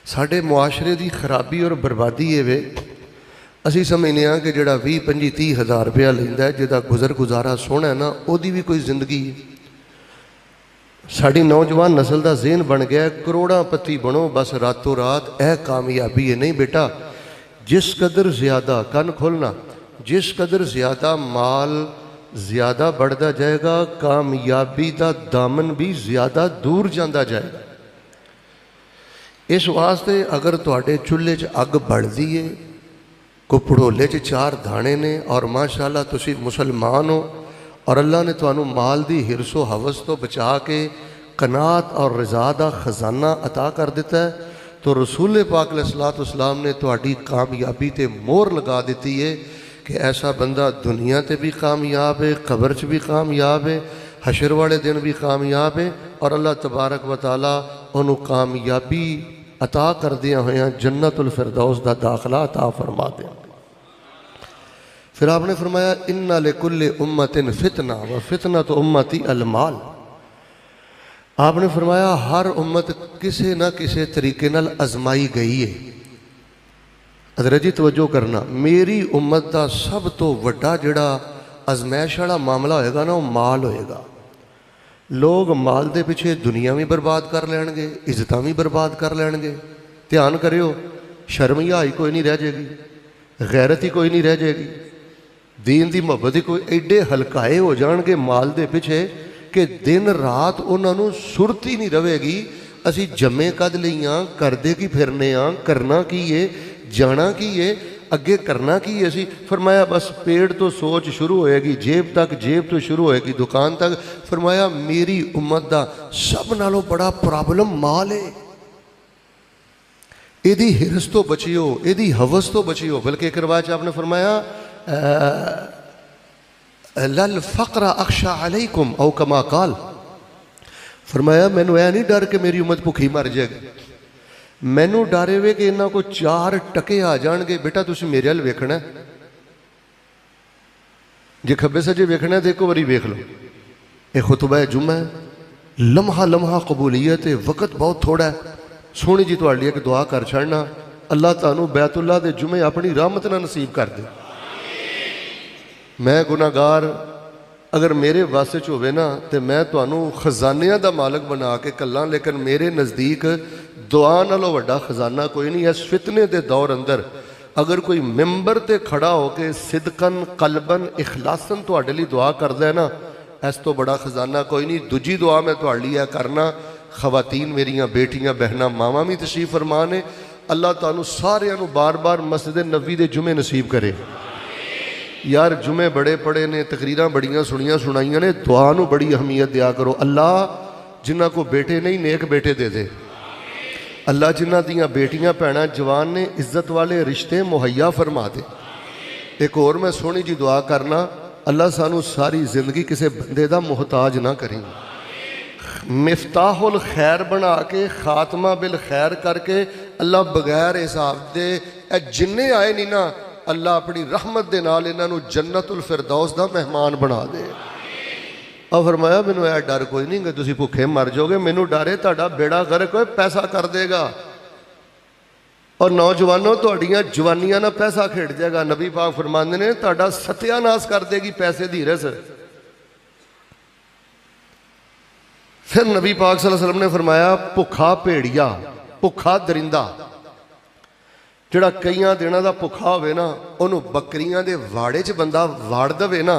साढ़े मुआशरे की खराबी और बर्बादी ये वे असी समझने हाँ कि जोड़ा 20-25-30 हज़ार रुपया लेंदा है जिहदा गुजर गुजारा सोहना है ना उहदी भी कोई जिंदगी है। साड़ी नौजवान नस्ल का ज़हन बन गया करोड़ापति बनो बस रातों रात यह कामयाबी है। नहीं बेटा, जिस कदर ज़्यादा कन खोलना, जिस कदर ज़्यादा माल ज़्यादा बढ़ता जाएगा कामयाबी का दामन भी ज़्यादा दूर जाता जाएगा। इस वास्ते अगर तुहाडे चुल्हे च अग बढ़ती है, को पड़ोले च 4 दाने ने और माशाअल्लाह तुसी मुसलमान हो और अल्लाह ने तुहानू माल दी हिरसो हवस तो बचा के कनात और रज़ा दा खजाना अता कर दिता है, तो रसूल पाक अलैहिस्सलाम ने तुहाडी कामयाबी ते मोहर लगा दी है कि ऐसा बंदा दुनिया ते भी कामयाब है, कब्र च भी कामयाब है, हशर वाले दिन भी कामयाब है और अल्लाह तबारक व तआला उन्होंने कामयाबी अता कर दिया हुआ जन्नतुल फिरदौस दा दाखला अता फरमा दें। फिर आपने फरमाया इन्ना लिकुल्लि उम्मतिन फितना व फितना तो उम्मती अलमाल। आपने फरमाया हर उम्मत किसी ना किसी तरीके नाल आजमाई गई है। अदरजी तवज्जो करना, मेरी उम्मत का सब तो वड्डा जिहड़ा आजमैश वाला मामला होएगा ना वो माल होएगा। लोग माल दे पिछे दुनिया भी बर्बाद कर लैणगे, इज्जत भी बर्बाद कर लैणगे। ध्यान करियो, शर्म हिया कोई नहीं रह जाएगी, गैरत ही कोई नहीं रह जाएगी, दीन की मुहब्बत ही कोई एडे हलकाए हो जाएंगे माल दे पिछे कि दिन रात उन्होंने सुरत ही नहीं रहेगी। असी जमे कद लईयां, करदे की फिरने आ, करना की है, जाना की है, अगे करना की है। असी फरमाया बस पेड़ तो सोच शुरू होएगी, जेब तक, जेब तो शुरू होएगी दुकान तक। फरमाया मेरी उम्मत का सब नालों बड़ा प्रॉब्लम माल है। इहदी हिरस तो बचियो, इहदी हवस तो बचियो। बल्कि एक रिवाज आपने फरमाया लल फ़क़्र अख्शा अलैकुम औ कमा काल। फरमाया मैनू ऐ नहीं डर कि मेरी उम्मत भुखी मर जाएगी, मैनू डर वे कि इन्हों को 4 टके आ जाएंगे। बेटा तुसीं मेरे हल वेखना, जे खब्बे सज्जे वेखना तो एक बारी वेख लो। ये खुतबा जुम्मा है, लम्हा लम्हा कबूलीयत है, वक़्त बहुत थोड़ा है। सोहनी जी तुहाडे एक दुआ कर छड़ना, अल्लाह तुहानू बैतुल्लाह दे जुमे अपनी रहमत नाल नसीब कर दे। मैं गुनाहगार, अगर मेरे वास्ते च होवे ना तो मैं तुहानू खजानियां दा मालक बना के कल्ला, लेकिन मेरे नज़दीक दुआ नालों वड्डा खजाना कोई नहीं। इस फितने के दौर अंदर अगर कोई मिंबर ते खड़ा होके सिदकन कलबन इखलासन तुहाडे लई दुआ करदा है ना, इस तो बड़ा खजाना कोई नहीं। दूजी दुआ मैं तुहाडे लई करना, खवातीन मेरियां बेटियां बहना मावां भी तशरीफ फरमा ने, अल्लाह तुहानू सारियां नू बार बार मस्जिद नबी दे जुमे नसीब करे। यार जुमे बड़े पढ़े ने, तकरीरां बड़ियां सुनियां सुनाइयां ने, दुआ नू बड़ी अहमियत दिया करो। अल्लाह जिन्हां को बेटे नहीं नेक बेटे दे दे। अल्लाह जिन्हां दियां बेटियां भैणां जवान ने इज्जत वाले रिश्ते मुहैया फरमा दे। एक और मैं सोहनी जी दुआ करना, अल्लाह सानू सारी जिंदगी किसी बंदे दा मुहताज ना करें। मिफ्ताहुल खैर बना के खात्मा बिल खैर करके अल्लाह बगैर हिसाब दे जिन्ने आए नहीं ना, अल्लाह अपनी रहमत दे नाल इन्हां जन्नतुल फिरदौस दा मेहमान बना दे। और फरमाया मैनू यह डर कोई नहीं कि तुसीं भुखे मर जाओगे, मैनू डर है तुहाडा बेड़ा गर्क कोई पैसा कर देगा। और नौजवानों तुहाडियां जवानियां ना पैसा खेड़ जाएगा। नबी पाक फरमांदे ने तुहाडा सत्यानाश कर देगी पैसे दी हिरस। फिर नबी पाक सल्लल्लाहु अलैहि वसल्लम ने फरमाया भुखा भेड़िया, भुखा दरिंदा जिहड़ा कई दिनों का भुखा होवे ना, उन्होंने बकरियां दे वाड़े च बंदा वाड़ दवे ना,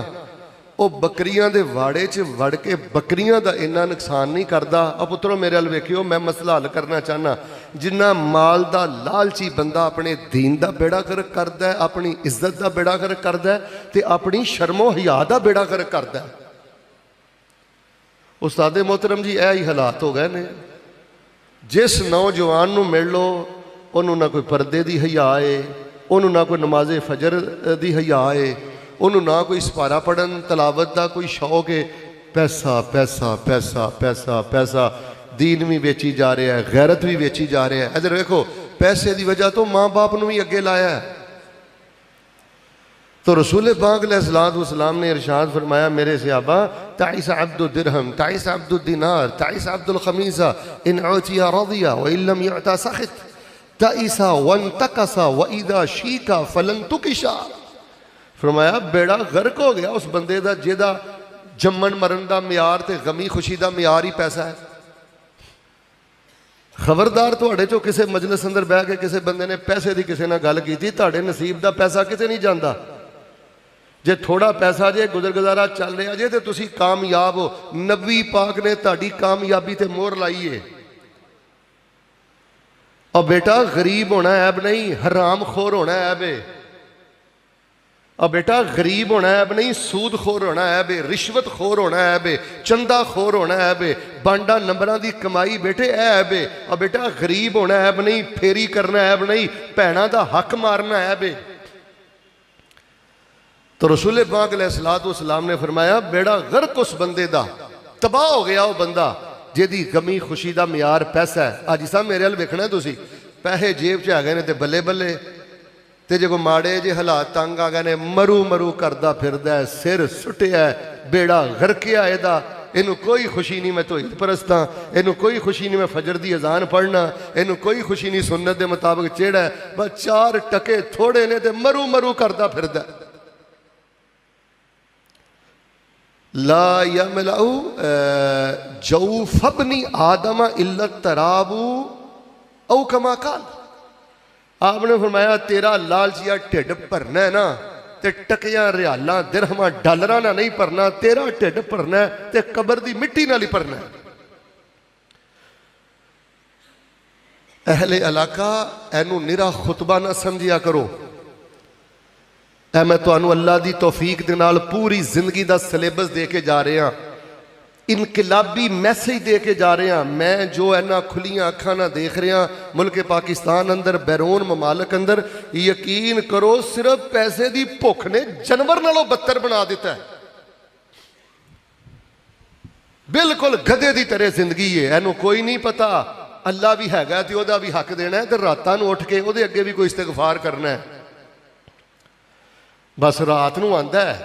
वो बकरियां दे वाड़े च वड़ के बकरियां का इन्ना नुकसान नहीं करता। अब पुत्रों मेरे हल वेखियो, मैं मसला हल करना चाहना। जिन्ना माल का लालची बंदा अपने दीन का बेड़ा गर्क करता है, अपनी इज्जत का बेड़ा गर्क करता है, तो अपनी शर्मो हिया का बेड़ा गर्क करता है। उस्ताद मोहतरम जी यही हालात हो गए ने। जिस नौजवान नूं मिल लो उन्होंने ना कोई पर्दे की हिया है, उन्होंने ना कोई नमाजे फजर की हिया है, उन्होंने ना कोई सपारा पढ़न तलावत का कोई शौक है। पैसा पैसा पैसा पैसा पैसा, दीन भी बेची जा रहा है, गैरत भी बेची जा रहा है। इधर देखो, पैसे की वजह तो माँ बाप नूं भी अगे लाया है। तो रसूल पाक अलैहिस्सलाम ने इरशाद फरमाया, मेरे सहाबा ताइस अब्दुल दिरहम ताइस अब्दुल दिनार ताइस अब्दुल खमीसा इन औतिया रदिया व इल्लम युअता सखित। तईसा वन तकसा व इदा शीका फलन तुकिशा। फरमाया बेड़ा गर्क हो गया उस बंदे का जिहदा जम्मन मरण का म्यार तो गमी खुशी का म्यार ही पैसा है। खबरदार तुहाडे चों किसी मजलिस अंदर बह के किसी बंदे ने पैसे की किसी ने गल की, तुहाडे नसीब का पैसा किते नहीं जाता। जे थोड़ा पैसा जे गुजर गुजारा चल रहा जे तो तुसी कामयाब हो। नबी पाक ने तुहाडी कामयाबी ते मोहर लाई है। और बेटा गरीब होना ऐब नहीं, हराम खोर होना ऐब है। और बेटा गरीब होना ऐब नहीं, सूद खोर होना ऐब है, रिश्वत खोर होना ऐब है, चंदा खोर होना ऐब है, बांडा नंबरां दी कमाई बेटे ऐब है। और बेटा गरीब होना ऐब नहीं, फेरी करना ऐब नहीं, भैणां दा हक मारना ऐब है। तो रसूल पाक अलैहिस्सलाम ने फरमाया बेड़ा गर्क उस बंदे दा, तबाह हो गया वह बंदा जिहदी गमी खुशी का म्यार पैसा है। अज साहब मेरे वाल वेखना तुसी, पैसे जेब च आ गए ने तो बल्ले बल्ले, तो जो माड़े जे हालात तंग आ गए ने मरू मरू करदा फिरदा है, सिर सुटिया बेड़ा गरकिया इहदा। इनू कोई खुशी नहीं मैं तौहीद परस्त हाँ, इनू कोई खुशी नहीं मैं फजर दी अजान पढ़ना, इनू कोई खुशी नहीं सुन्नत के मुताबिक चेड़ा है, बस 4 टके थोड़े ने तो मरू मरू करदा फिरदा। ला यमलाउ जौफबनी आदम इल्ला तराबू औ कमा काल। आपने फरमाया तेरा लालचिया ढिड भरना है ना ते टकिया रियालां दिरहमां डॉलरां ना नहीं भरना, तेरा ढिड भरना है ते कबर दी मिट्टी नाल ही भरना है। अहले इलाका एनू निरा खुतबा ना समझिया करो। मैं तुहानू अल्लाह की तौफीक दे नाल पूरी जिंदगी का सिलेबस दे के जा रहा, इनकलाबी मैसेज दे के जा रहा। मैं जो इन्ना खुलियां अखां ना देख रहा मुल्क पाकिस्तान अंदर बैरून ममालक अंदर, यकीन करो सिर्फ पैसे की भुख ने जानवर नालों बदतर बना दिता है। बिल्कुल गधे की तरह जिंदगी है, इनू कोई नहीं पता अल्लाह भी हैगा ते ओहदा भी हक देना है, तो रातां नूं उठ के ओहदे अगे भी कोई इस्तगफार करना है। बस रात नूं आंदा है,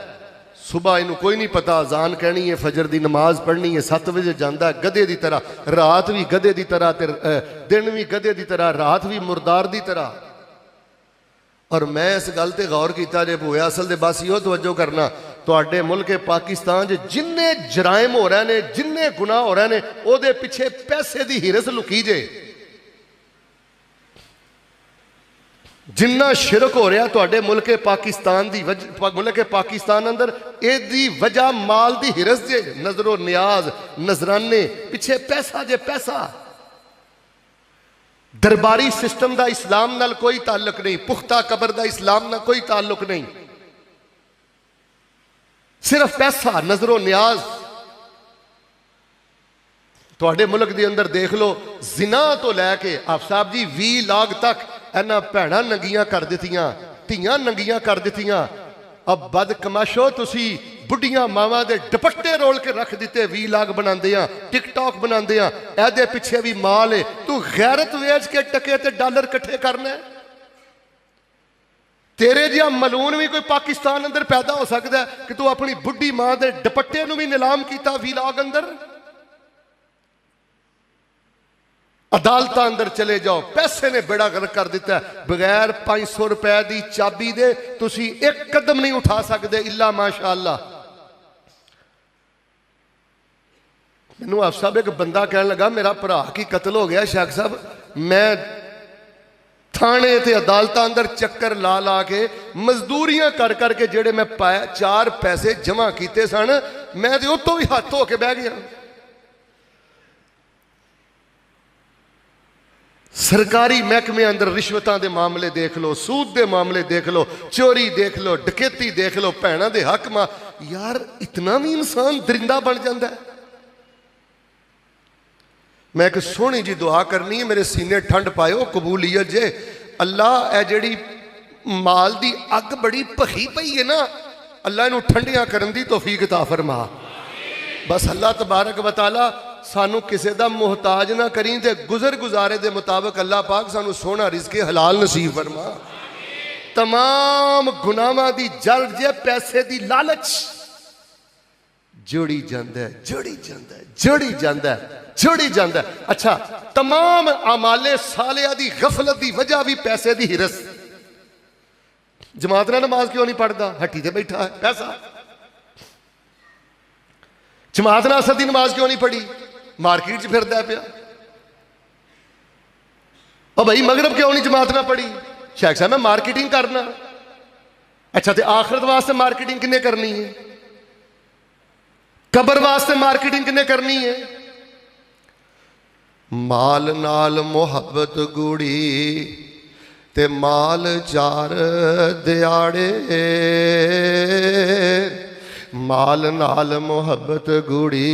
सुबह इनू कोई नहीं पता अजान कहनी है, फजर की नमाज पढ़नी है, 7 बजे जाता है गधे की तरह, रात भी गधे की तरह, दिन भी गधे की तरह, रात भी मुर्दार की तरह। और मैं इस गल ते गौर किया जे होया असल दे बस इहो तवज्जो करना, तुहाडे मुल्क पाकिस्तान जिन्ने जराइम हो रहे हैं, जिन्ने गुनाह हो रहे हैं, उहदे पिछे पैसे की हिरस लुकी जे। जिन्ना शिरक हो रहा तुहाडे मुल्क पाकिस्तान दी मुल्क पाकिस्तान अंदर, एदी वजह माल दी हिरस जे, नजरो नियाज नजराने पिछे पैसा जे पैसा। दरबारी सिस्टम का इस्लाम नाल कोई ताल्लुक नहीं, पुख्ता कबर का इस्लाम नाल कोई ताल्लुक नहीं, सिर्फ पैसा नजरो नियाज। तुहाडे मुल्क के अंदर देख लो, जिना तो लैके आप साहब जी 20 लाख तक इन्हां भैणां नंगियां कर दित्तियां, धियां नंगियां कर दित्तियां। अब बदकमाशो तुसी बुढ़ियां मावां दे दुपट्टे रोल के रख दिते, 20 लाख बनांदे आ, टिकटॉक बनांदे आ, एदे पिछे भी माल है। तू गैरत वेच के टके ते डॉलर इकट्ठे करना है। तेरे जिहा मलून भी कोई पाकिस्तान अंदर पैदा हो सकता है कि तू अपनी बुढ़ी मां दे दुपट्टे नूं भी नीलाम किया 20 लाख अंदर। अदालत अंदर चले जाओ, पैसे ने बेड़ा गर्क कर दिता है। बगैर 500 रुपए की चाबी दे तुसी एक कदम नहीं उठा सकते, इल्ला माशाअल्लाह। मैनू आप साहब एक बंदा कह लगा मेरा भरा की कतल हो गया शेख साहब, मैं थाने ते अदालत अंदर चक्कर ला ला के मजदूरियां कर करके जेड़े मैं 4 पैसे जमा किए सन, मैं तो उतों भी हाथ धो के बह गया। सरकारी महकमे अंदर रिश्वतां दे मामले देख लो, सूद दे मामले देख लो, चोरी देख लो, डकैती देख लो, भैणां दे हक मा। यार इतना भी इंसान दरिंदा बन जाता है। मैं एक सोहनी जी दुआ करनी है, मेरे सीने ठंड पायो कबूलियत जे। अल्लाह ए जेड़ी माल दी अग बड़ी भखी पई है ना, अल्लाह इनू ठंडियां करन दी तौफीक अता फरमा। बस अल्लाह तबारक व तआला सानू किसी का मुहताज ना करी, ते गुजर गुजारे दे मुताबिक अल्लाह पाक सानू सोना रिज़्क़े हलाल नसीब फरमा। तमाम गुनाहां दी जड़ जे पैसे दी लालच, जोड़ी जांदा है, जोड़ी जांदा है, जोड़ी जांदा है। जुड़ी जाता। अच्छा, तमाम आमाले सालिया की गफलत की वजह भी पैसे की हिरस। जमात नाल नमाज क्यों नहीं पढ़ता? हट्टी ते बैठा है पैसा। जमात नाल असर दी नमाज क्यों नहीं पढ़ी? मार्केट च फिरदा पिया। और भाई मगरब क्यों नहीं जमात ना पढ़ी? शेख साहब मैं मार्केटिंग करना। अच्छा, तो आखिरत वास्ते मार्केटिंग किन्ने करनी है? कबर वास्ते मार्केटिंग किन्ने करनी है? माल नाल मुहब्बत गुड़ी ते माल चार दिहाड़े। माल नाल मुहब्बत गुड़ी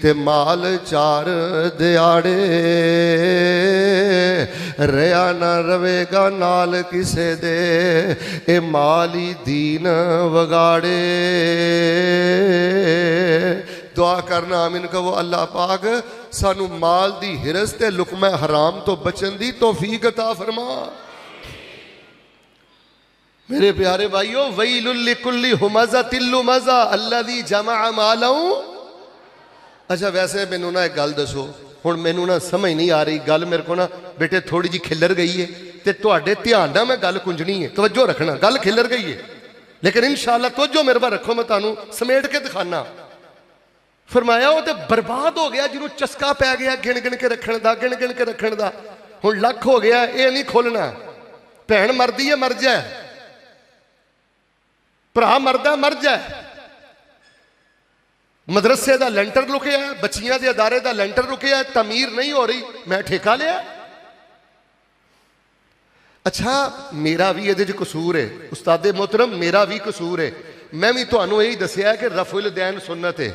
ते माल चार दिहाड़े। रहा न रवेगा नाल किसे दे ए माली दीन वगाड़े। दुआ करना आमीन कहो, अल्लाह पाक सानू माल दी हिरस ते लुकमा हराम तो बचन दी तौफीक अता फरमा। मेरे प्यारे भाइयों, वैलुल लिकुल्ली हुमज़तिल लुमज़ा अल्लज़ी जमा मालहू। अच्छा, वैसे मैनू ना एक गल दसो, हुण मैनू ना समझ नहीं आ रही गल, मेरे को ना बेटे थोड़ी जी खिलर गई है, तो तुहाडे ध्यान नाल मैं गल कुंजनी है, तवज्जो रखना। गल खिलर गई है लेकिन इंशाअल्लाह तवज्जो मेरे पर रखो, मैं तुहानू समेट के दिखाना। फरमाया वो तो बर्बाद हो गया जिन्होंने चस्का पै गया गिन गिन के रखने का, गिन गिन के रखने का। हुण लख हो गया, ये नहीं खोलना। भैन मरदी है मर जाए, भरा मरदा मर जाए। मदरसे का लेंटर रुके है, बच्चियां के अदारे का लेंटर रुके है, तमीर नहीं हो रही, मैं ठेका लिया। अच्छा, मेरा भी ये कसूर है उस्तादे मोहतरम, मेरा भी कसूर है। मैं भी तुहानू यही दसिया कि रफुल दैन सुन्नत है।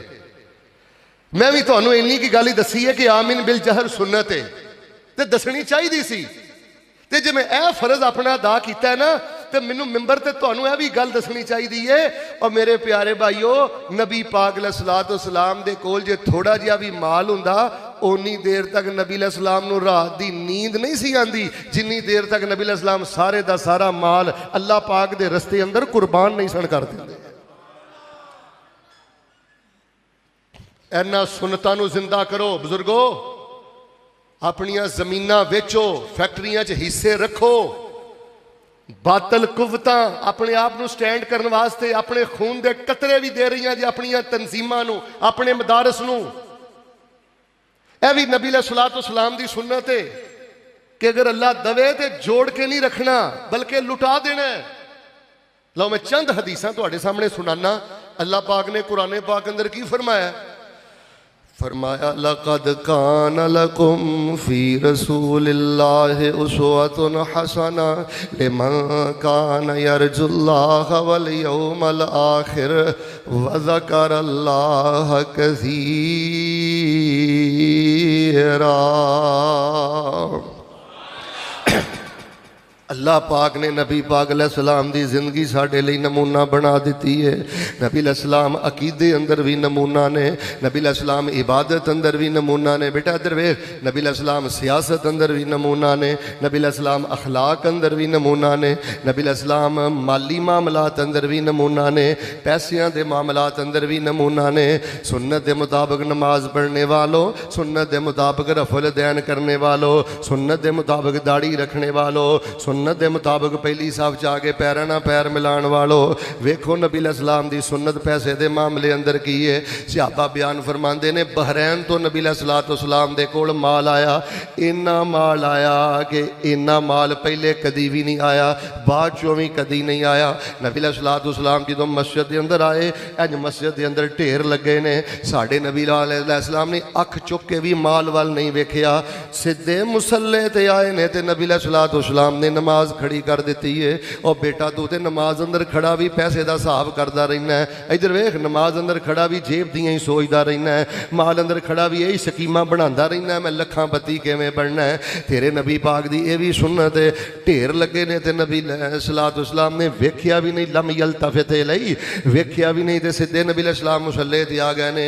मैं भी तुहानू इन्नी की गल ही दसी है कि आमिन बिल जहर सुन्नत है, तो दसनी चाहिए सी। तो जे मैं यह फर्ज अपना अदा किया है ना, तो मैनू मिंबर ते तुहानू यह भी गल दसनी चाहिए है। और मेरे प्यारे भाईओ, नबी पाक अलैहिस्सलातु वस्सलाम दे कोल जे थोड़ा जिहा भी माल हुंदा, उन्नी देर तक नबी अलैहिस्सलाम नू रात दी नींद नहीं सी आंदी जिन्नी देर तक नबी अलैहिस्सलाम सारे दा सारा माल अल्लाह पाक दे रस्ते अंदर कुर्बान नहीं सन कर दिंदे। इन्हां सुन्नतां नू जिंदा करो बुजुर्गो। अपनियां जमीनां वेचो, फैक्ट्रियां च हिस्से रखो। बातल कुव्वतां अपने आप नू स्टैंड करने वास्ते अपने खून दे कतरे भी दे रही जी अपनियां तंजीमां नू, अपने मदारस नू। यह भी नबी अलैहिस्सलातु वस्सलाम दी सुन्नत है कि अगर अल्लाह दवे तो जोड़ के नहीं रखना बल्कि लुटा देना। लो मैं चंद हदीसां तुहाडे सामने सुनाना। अल्लाह पाक ने कुरान पाक अंदर की फरमाया? फरमाया लक़द कान लकुम फ़ी रसूलिल्लाहि उस्वतुन हसना लिमन कान यरजुल्लाह वल यौमल आखिर व ज़करल्लाह कसीरा। अल्लाह पाक ने नबी पाक अलैहिस्सलाम दी जिंदगी साडे लई नमूना बना दी है। नबी अलैहिस्सलाम अकीदे अंदर भी नमूना ने, नबी अलैहिस्सलाम इबादत अंदर भी नमूना ने। बेटा इधर वेख, नबी अलैहिस्सलाम सियासत अंदर भी नमूना ने, नबी अलैहिस्सलाम अखलाक अंदर भी नमूना ने, नबी अलैहिस्सलाम माली मामलात अंदर भी नमूना ने, पैसियां दे मामलात अंदर भी नमूना ने। सुन्नत के मुताबिक नमाज पढ़ने वालों, सुन्नत के मुताबिक रफुल दैन करने वालों, सुन्नत के मुताबिक दाढ़ी रखने वालों, सुन्नत के मुताबिक पहली साफ जाके पैर ना पैर मिलाने वालों। वेखो नबी अलैहिस्सलाम दी सुन्नत पैसे के मामले अंदर की है। सहाबा बयान फरमाते ने बहरैन तो नबी अलैहिस्सलातु वस्सलाम दे कोल माल आया, इन्ना माल आया कि इन्ना माल पहले कदी भी नहीं आया, बाद चों भी कदी नहीं आया। नबी अलैहिस्सलातु वस्सलाम जो मस्जिद के अंदर आए, अज मस्जिद के अंदर ढेर लगे ने। साढ़े नबी अलैहिस्सलाम ने अख चुक के भी माल वाल नहीं वेख्या, सीधे मुसल्ले ते आए ने ते नबी अलैहिस्सलातु वस्सलाम ने नमाज खड़ी कर दी है। और बेटा तू तो नमाज अंदर खड़ा भी पैसे का हिसाब करता रहना है। इधर वेख, नमाज अंदर खड़ा भी जेब दियाँ ही सोचता रहना है, माल अंदर खड़ा भी यही स्कीमां बनाता रहना है, मैं लखां पति किवें बनना है। तेरे नबी पाक दी ये भी सुन्नत है। ढेर लगे ने ते नबी अलैहिस्सलातु वस्सलाम ने वेख्या भी नहीं, लम यल्तफित इलैहि, वेख्या भी नहीं, तो सीधे नबी अलैहिस्सलाम मुसल्ले ते आ गए ने।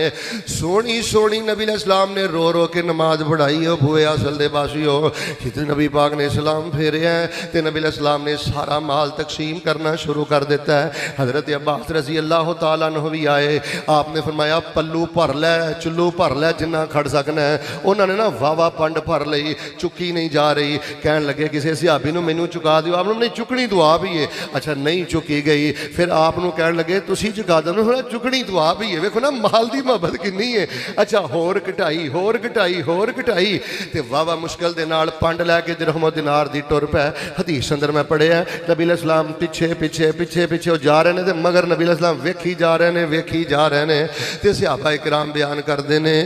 सोहनी सोहनी नबी अलैहिस्सलाम ने रो रो के नमाज पढ़ाई। हो बुए असल दे बासियो, जितने नबी पाक ने सलाम फेरिया तो नबी इस्लाम ने सारा माल तकसीम करना शुरू कर दिता है। हज़रत अब्बास रज़ी अल्लाह तआला अन्हु भी आए, आपने फरमाया पल्लू भर लै, चुल्लू भर लै जिन्ना खड़ सकना है। उन्होंने ना वावा पंड भर ली, चुकी नहीं जा रही। कह लगे किसी सिहाबी नूं मैनू चुका दिओ, आपने नहीं चुकनी तो आप ही है। अच्छा नहीं चुकी गई, फिर आपनूं कह लगे तुसीं चुका दो, चुकनी तो आप ही है। वेखो ना माल की मुहब्बत कितनी है। अच्छा होर घटाई, होर घटाई, होर घटाई, तो वावा मुश्किल दे नाल पंड लैके दिरहम दिनार दी टुर पै। हदीस अंदर मैं पढ़िया नबी इस्लाम पिछे पिछे पिछे पिछे वो जा रहे हैं, तो मगर नबी इस्लाम वेखी जा रहे हैं, वेखी जा रहे हैं। तो सहाबा इकराम बयान करते हैं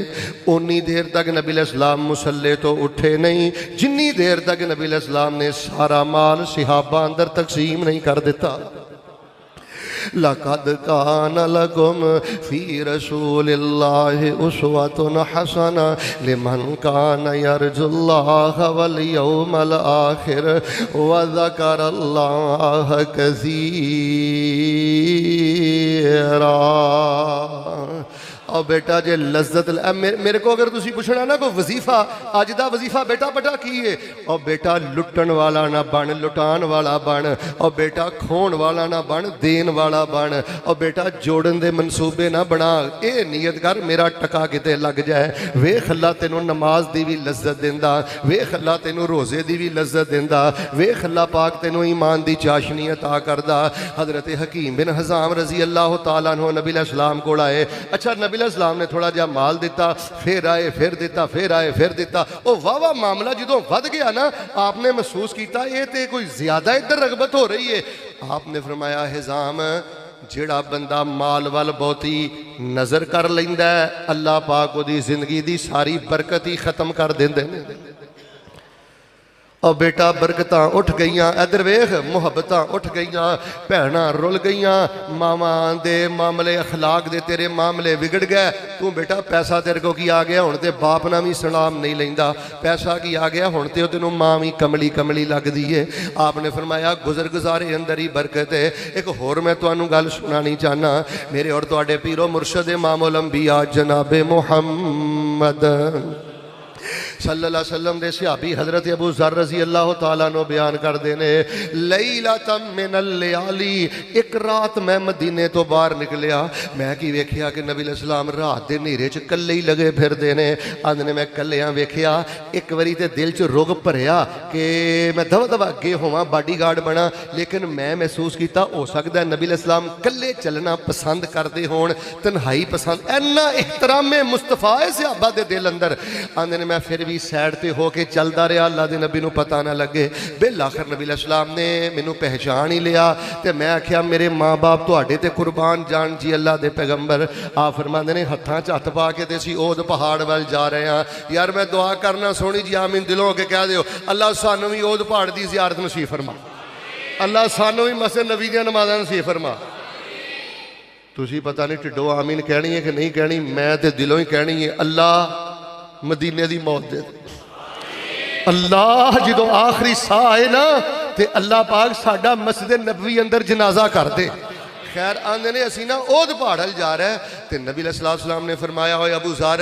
उन्नी देर तक नबी इस्लाम मुसल्ले तो उठे नहीं जिन्नी देर तक नबी इस्लाम ने सारा माल सहाबा अंदर तकसीम नहीं कर दिता। लक़द कान लकुम फ़ी रसूलिल्लाहि उस्वतुन हसना लिमन कान यरजुल्लाह वल यौमल आखिर व ज़करल्लाह कसीरा। और बेटा जे लज्जत मेरे को अगर तुसी पूछना ना कोई वजीफा अज का वजीफा बेटा पता की है, और बेटा लुटन वाला ना बन, लुटान वाला बन, और बेटा खोण वाला ना बन, देन वाला बन, और बेटा जोड़न दे मनसूबे ना बना। ये नीयत कर मेरा टका किते लग जाए। वेख अल्लाह तेनों नमाज की भी लज्जत देंदा, वेख अल्लाह तेनों रोज़े की भी लज्जत देंदा, वेख अल्लाह पाक तेनों ईमान की चाशनी अता करदा। हज़रत हकीम बिन हिज़ाम रज़ी अल्लाह तआला अन्हु नबी इस्लाम को आए। अच्छा नबी इस्लाम ने थोड़ा जहा माल दिता, फिर आए फिर दिता, फिर आए फिर दिता। वो वाह मामला जो वध गया ना, आपने महसूस किया ये तो कोई ज्यादा इधर रगबत हो रही है। आपने फरमाया हिज़ाम जिहड़ा बंदा माल वाल बहुती नज़र कर लैंदा है, अल्लाह पाक उहदी जिंदगी की सारी बरकत ही खत्म कर देंदे ने। और बेटा बरकत उठ गई, इधर वेख मुहब्बत उठ गई, भैन रुल गई, मावा दे मामले अखलाक दे तेरे मामले बिगड़ गए। तू बेटा पैसा तेरे को की आ गया, हुण ते बाप ना भी सलाम नहीं लेंदा, पैसा की आ गया, हुण ते तेनों माँ भी कमली कमली लगदी है। आपने फरमाया गुजर गुजारे अंदर ही बरकत है। एक होर मैं तुहानूं गल सुनानी चाहना, मेरे और तुहाडे पीरो मुर्शद इमामुल अंबिया जनाबे मुहम्मद सल्लल्लाहु अलैहि वसल्लम दे सहाबी हज़रत अबू ज़र रज़ी अल्लाह तआला नो बयान करते हैं लैलतम मिनल लयाली, एक रात मैं मदीने तो बाहर निकलिया, मैं की वेख्या कि नबी इस्लाम रात के नेरे च कल्ले ही लगे फिरते हैं। आंदे ने मैं कल्लिया वेख्या, एक बारी तो दिल च रुग भरिया कि मैं दवा दवा अगे होवां, बाडी गार्ड बना, लेकिन मैं महसूस किया हो सकता है नबी इस्लाम कल्ले चलना पसंद करते होण, तन्हाई पसंद, इन्ना एहतराम मुस्तफा है सहाबा दे दिल अंदर। आंदे ने मैं फिर भी सैड पे होके चलता रहा, अल्लाह के नबी नूं पता ना लगे। बिल आखिर नबी इस्लाम ने मैनू पहचान ही लिया, तो मैं आख्या मेरे माँ बाप तुहाडे ते कुर्बान जान जी अल्लाह के पैगंबर। आ फरमाते ने हत्थां च हत्थ पा के असीं ओद पहाड़ वाल जा रहे हैं। यार मैं दुआ करना सोहनी जी आमीन दिलों होके कह दिओ अल्लाह सानू भी ओद पहाड़ की ज़ियारत नसीब फरमा, अल्लाह सानू भी मसजिद नबी दी नमाज़ां नसीब फरमा। तुसीं पता नहीं ढिडों आमीन कहनी है कि नहीं कहनी, मैं तो दिलों ही कहनी है अल्लाह मदीने की मौत दे। अल्लाह जो आखिरी साह आए ना, तो अल्लाह पाक साडा मस्जिद नबवी अंदर जनाजा कर दे। खैर आंदे ने असीं ना ओद पहाड़ जा रहे, तो नबी अलैहिस्सलाम ने फरमाया हो अबू ज़र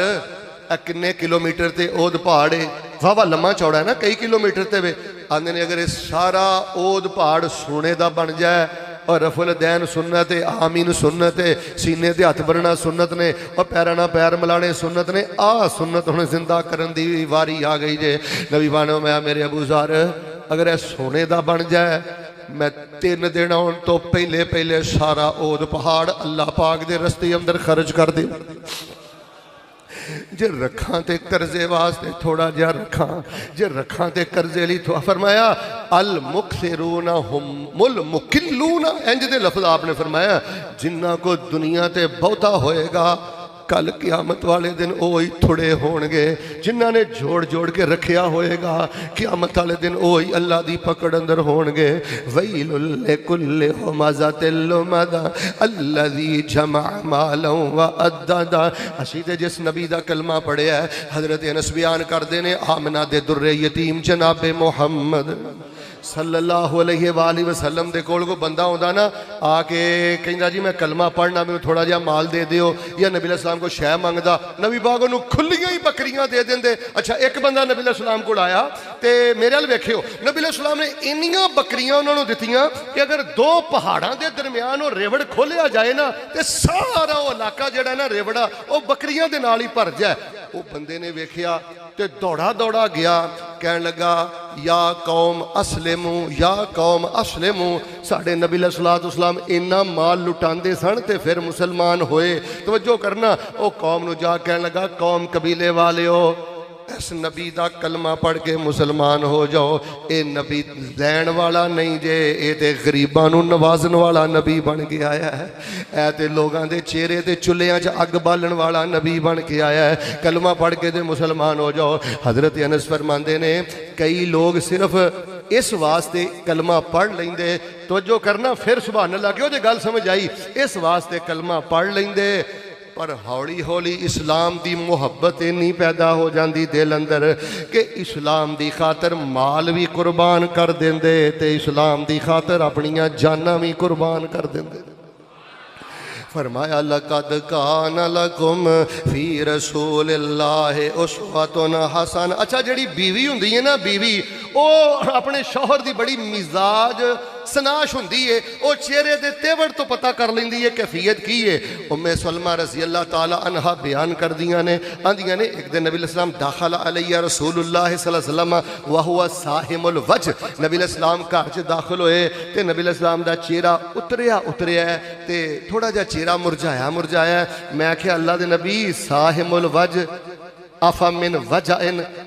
किन्ने किलोमीटर ते ओद पहाड़ है, वावा लम्मा चौड़ा है ना, कई किलोमीटर ते वे। आंदे ने अगर सारा ओद पहाड़ सोने का बन जाए और रफुल दैन सुन्नत है, आमीन सुन्नत है, सीने ते हथ बनना सुन्नत ने, और पैरों नाल पैर मिलाने सुन्नत ने, आ सुन्नत हुण जिंदा करन दी वारी आ गई जे। नबी बानो मैं मेरे अबू ज़र अगर यह सोने का बन जाए, मैं 3 दिन आने तो पहले पहले सारा ओद पहाड़ अल्लाह पाक दे रस्ते अंदर खर्च कर दे। जे रखा तो कर्जे वास्ते थोड़ा जहा रखा, जे रखा तो कर्जे ली थोड़ा। फरमाया अल मुक्सिरूना हुमुल मुकिल्लूना, इंज दे लफ्ज़ आपने फरमाया जिन्ना को दुनिया ते बहुता होएगा कल क्यामत वाले दिन वो ही थोड़े होणगे, जिन्हों ने जोड़ जोड़ के रखिया होएगा क्यामत वाले दिन वो ही अल्लाह की पकड़ अंदर होणगे। वैलुल लिकुल्लि हुमज़तिल लुमज़ा अल्लज़ी जमा मालन व अद्ददा। असीं ते जिस नबी दा कलमा पढ़िया है, हज़रत अनस बयान करते हैं आमना दे दुर्रे यतीम जनाबे मुहम्मद सल्लल्लाहु अलैहि वसल्लम दे कोल कोई बंदा आउंदा ना आके कहंदा जी मैं कलमा पढ़ना मैनूं थोड़ा जिहा माल दे दिओ या नबी अलैहिस्सलाम को शै मंगदा नबी पाक उहनूं खुल्लियां ही बकरियां दे देंदे। अच्छा एक बंदा नबी अलैहिस्सलाम कोल आया तो मेरे अल वेखियो नबी अलैहिस्सलाम ने इन्नियां बकरियां उन्होंने दित्तियां कि अगर दो पहाड़ां दे दरमियान वो रेवड़ खोलिया जाए ना तो सारा वो इलाका जिहड़ा ना रेवड़ा वो बकरियां दे नाल ही भर जाए। वो बंदे ने वेखिया ते दौड़ा दौड़ा गया कहन लगा या कौम असलिमू या कौम असलिमू साढ़े नबी अलैहिस्सलाम इन्ना माल लुटाते सन ते फिर मुसलमान होए। तवज्जो करना वो कौम नूं जा कहन लगा कौम कबीले वालिओ इस नबी का कलमा पढ़ के मुसलमान हो जाओ। ये नबी लैन वाला नहीं जे ये तो गरीबां नूं नवाजन वाला नबी बन के आया है। ऐ तो लोगों के चेहरे ते चुल्हियां च अग बालन वाला नबी बन के आया है। कलमा पढ़ के तो मुसलमान हो जाओ। हजरत अनस फरमांदे ने कई लोग सिर्फ इस वास्ते कलमा पढ़ लेंदे तो जो करना फिर सुभान अल्लाह क्यों जो गल समझ आई इस वास्ते कलमा पढ़ लेंदे पर हौली हौली इस्लाम की मुहब्बत इन्नी पैदा हो जाती दिल अंदर कि इस्लाम की खातर माल भी कुर्बान कर देंदे ते इस्लाम की खातर अपनियां जाना भी कुर्बान कर देंदे। फरमाया लक़द कान लकुम फी रसूलिल्लाहि उस्वतुन हसन। अच्छा जड़ी बीवी हुंदी है ना बीवी वो अपने शौहर की बड़ी मिजाज सनाश हुंदी है वो चेहरे के तेवर तो पता कर लेंदी है कैफियत की है। उम्मे सलमा रज़ी अल्लाह ताला अन्हा बयान कर दियां ने आंदियां ने एक दिन नबी अलैहिस्सलाम दाखिल अलैया रसूलुल्लाह सल्लल्लाहु अलैहि वसल्लम व हुवा साहिमुल वजह नबी अलैहिस्सलाम घर च दाखिल होए ते नबी अलैहिस्सलाम दा चेहरा उतरिया ते थोड़ा जिहा चेहरा मुरझाया। मैं आख्या अल्लाह दे नबी साहिमुल वजह आफा मिन वजह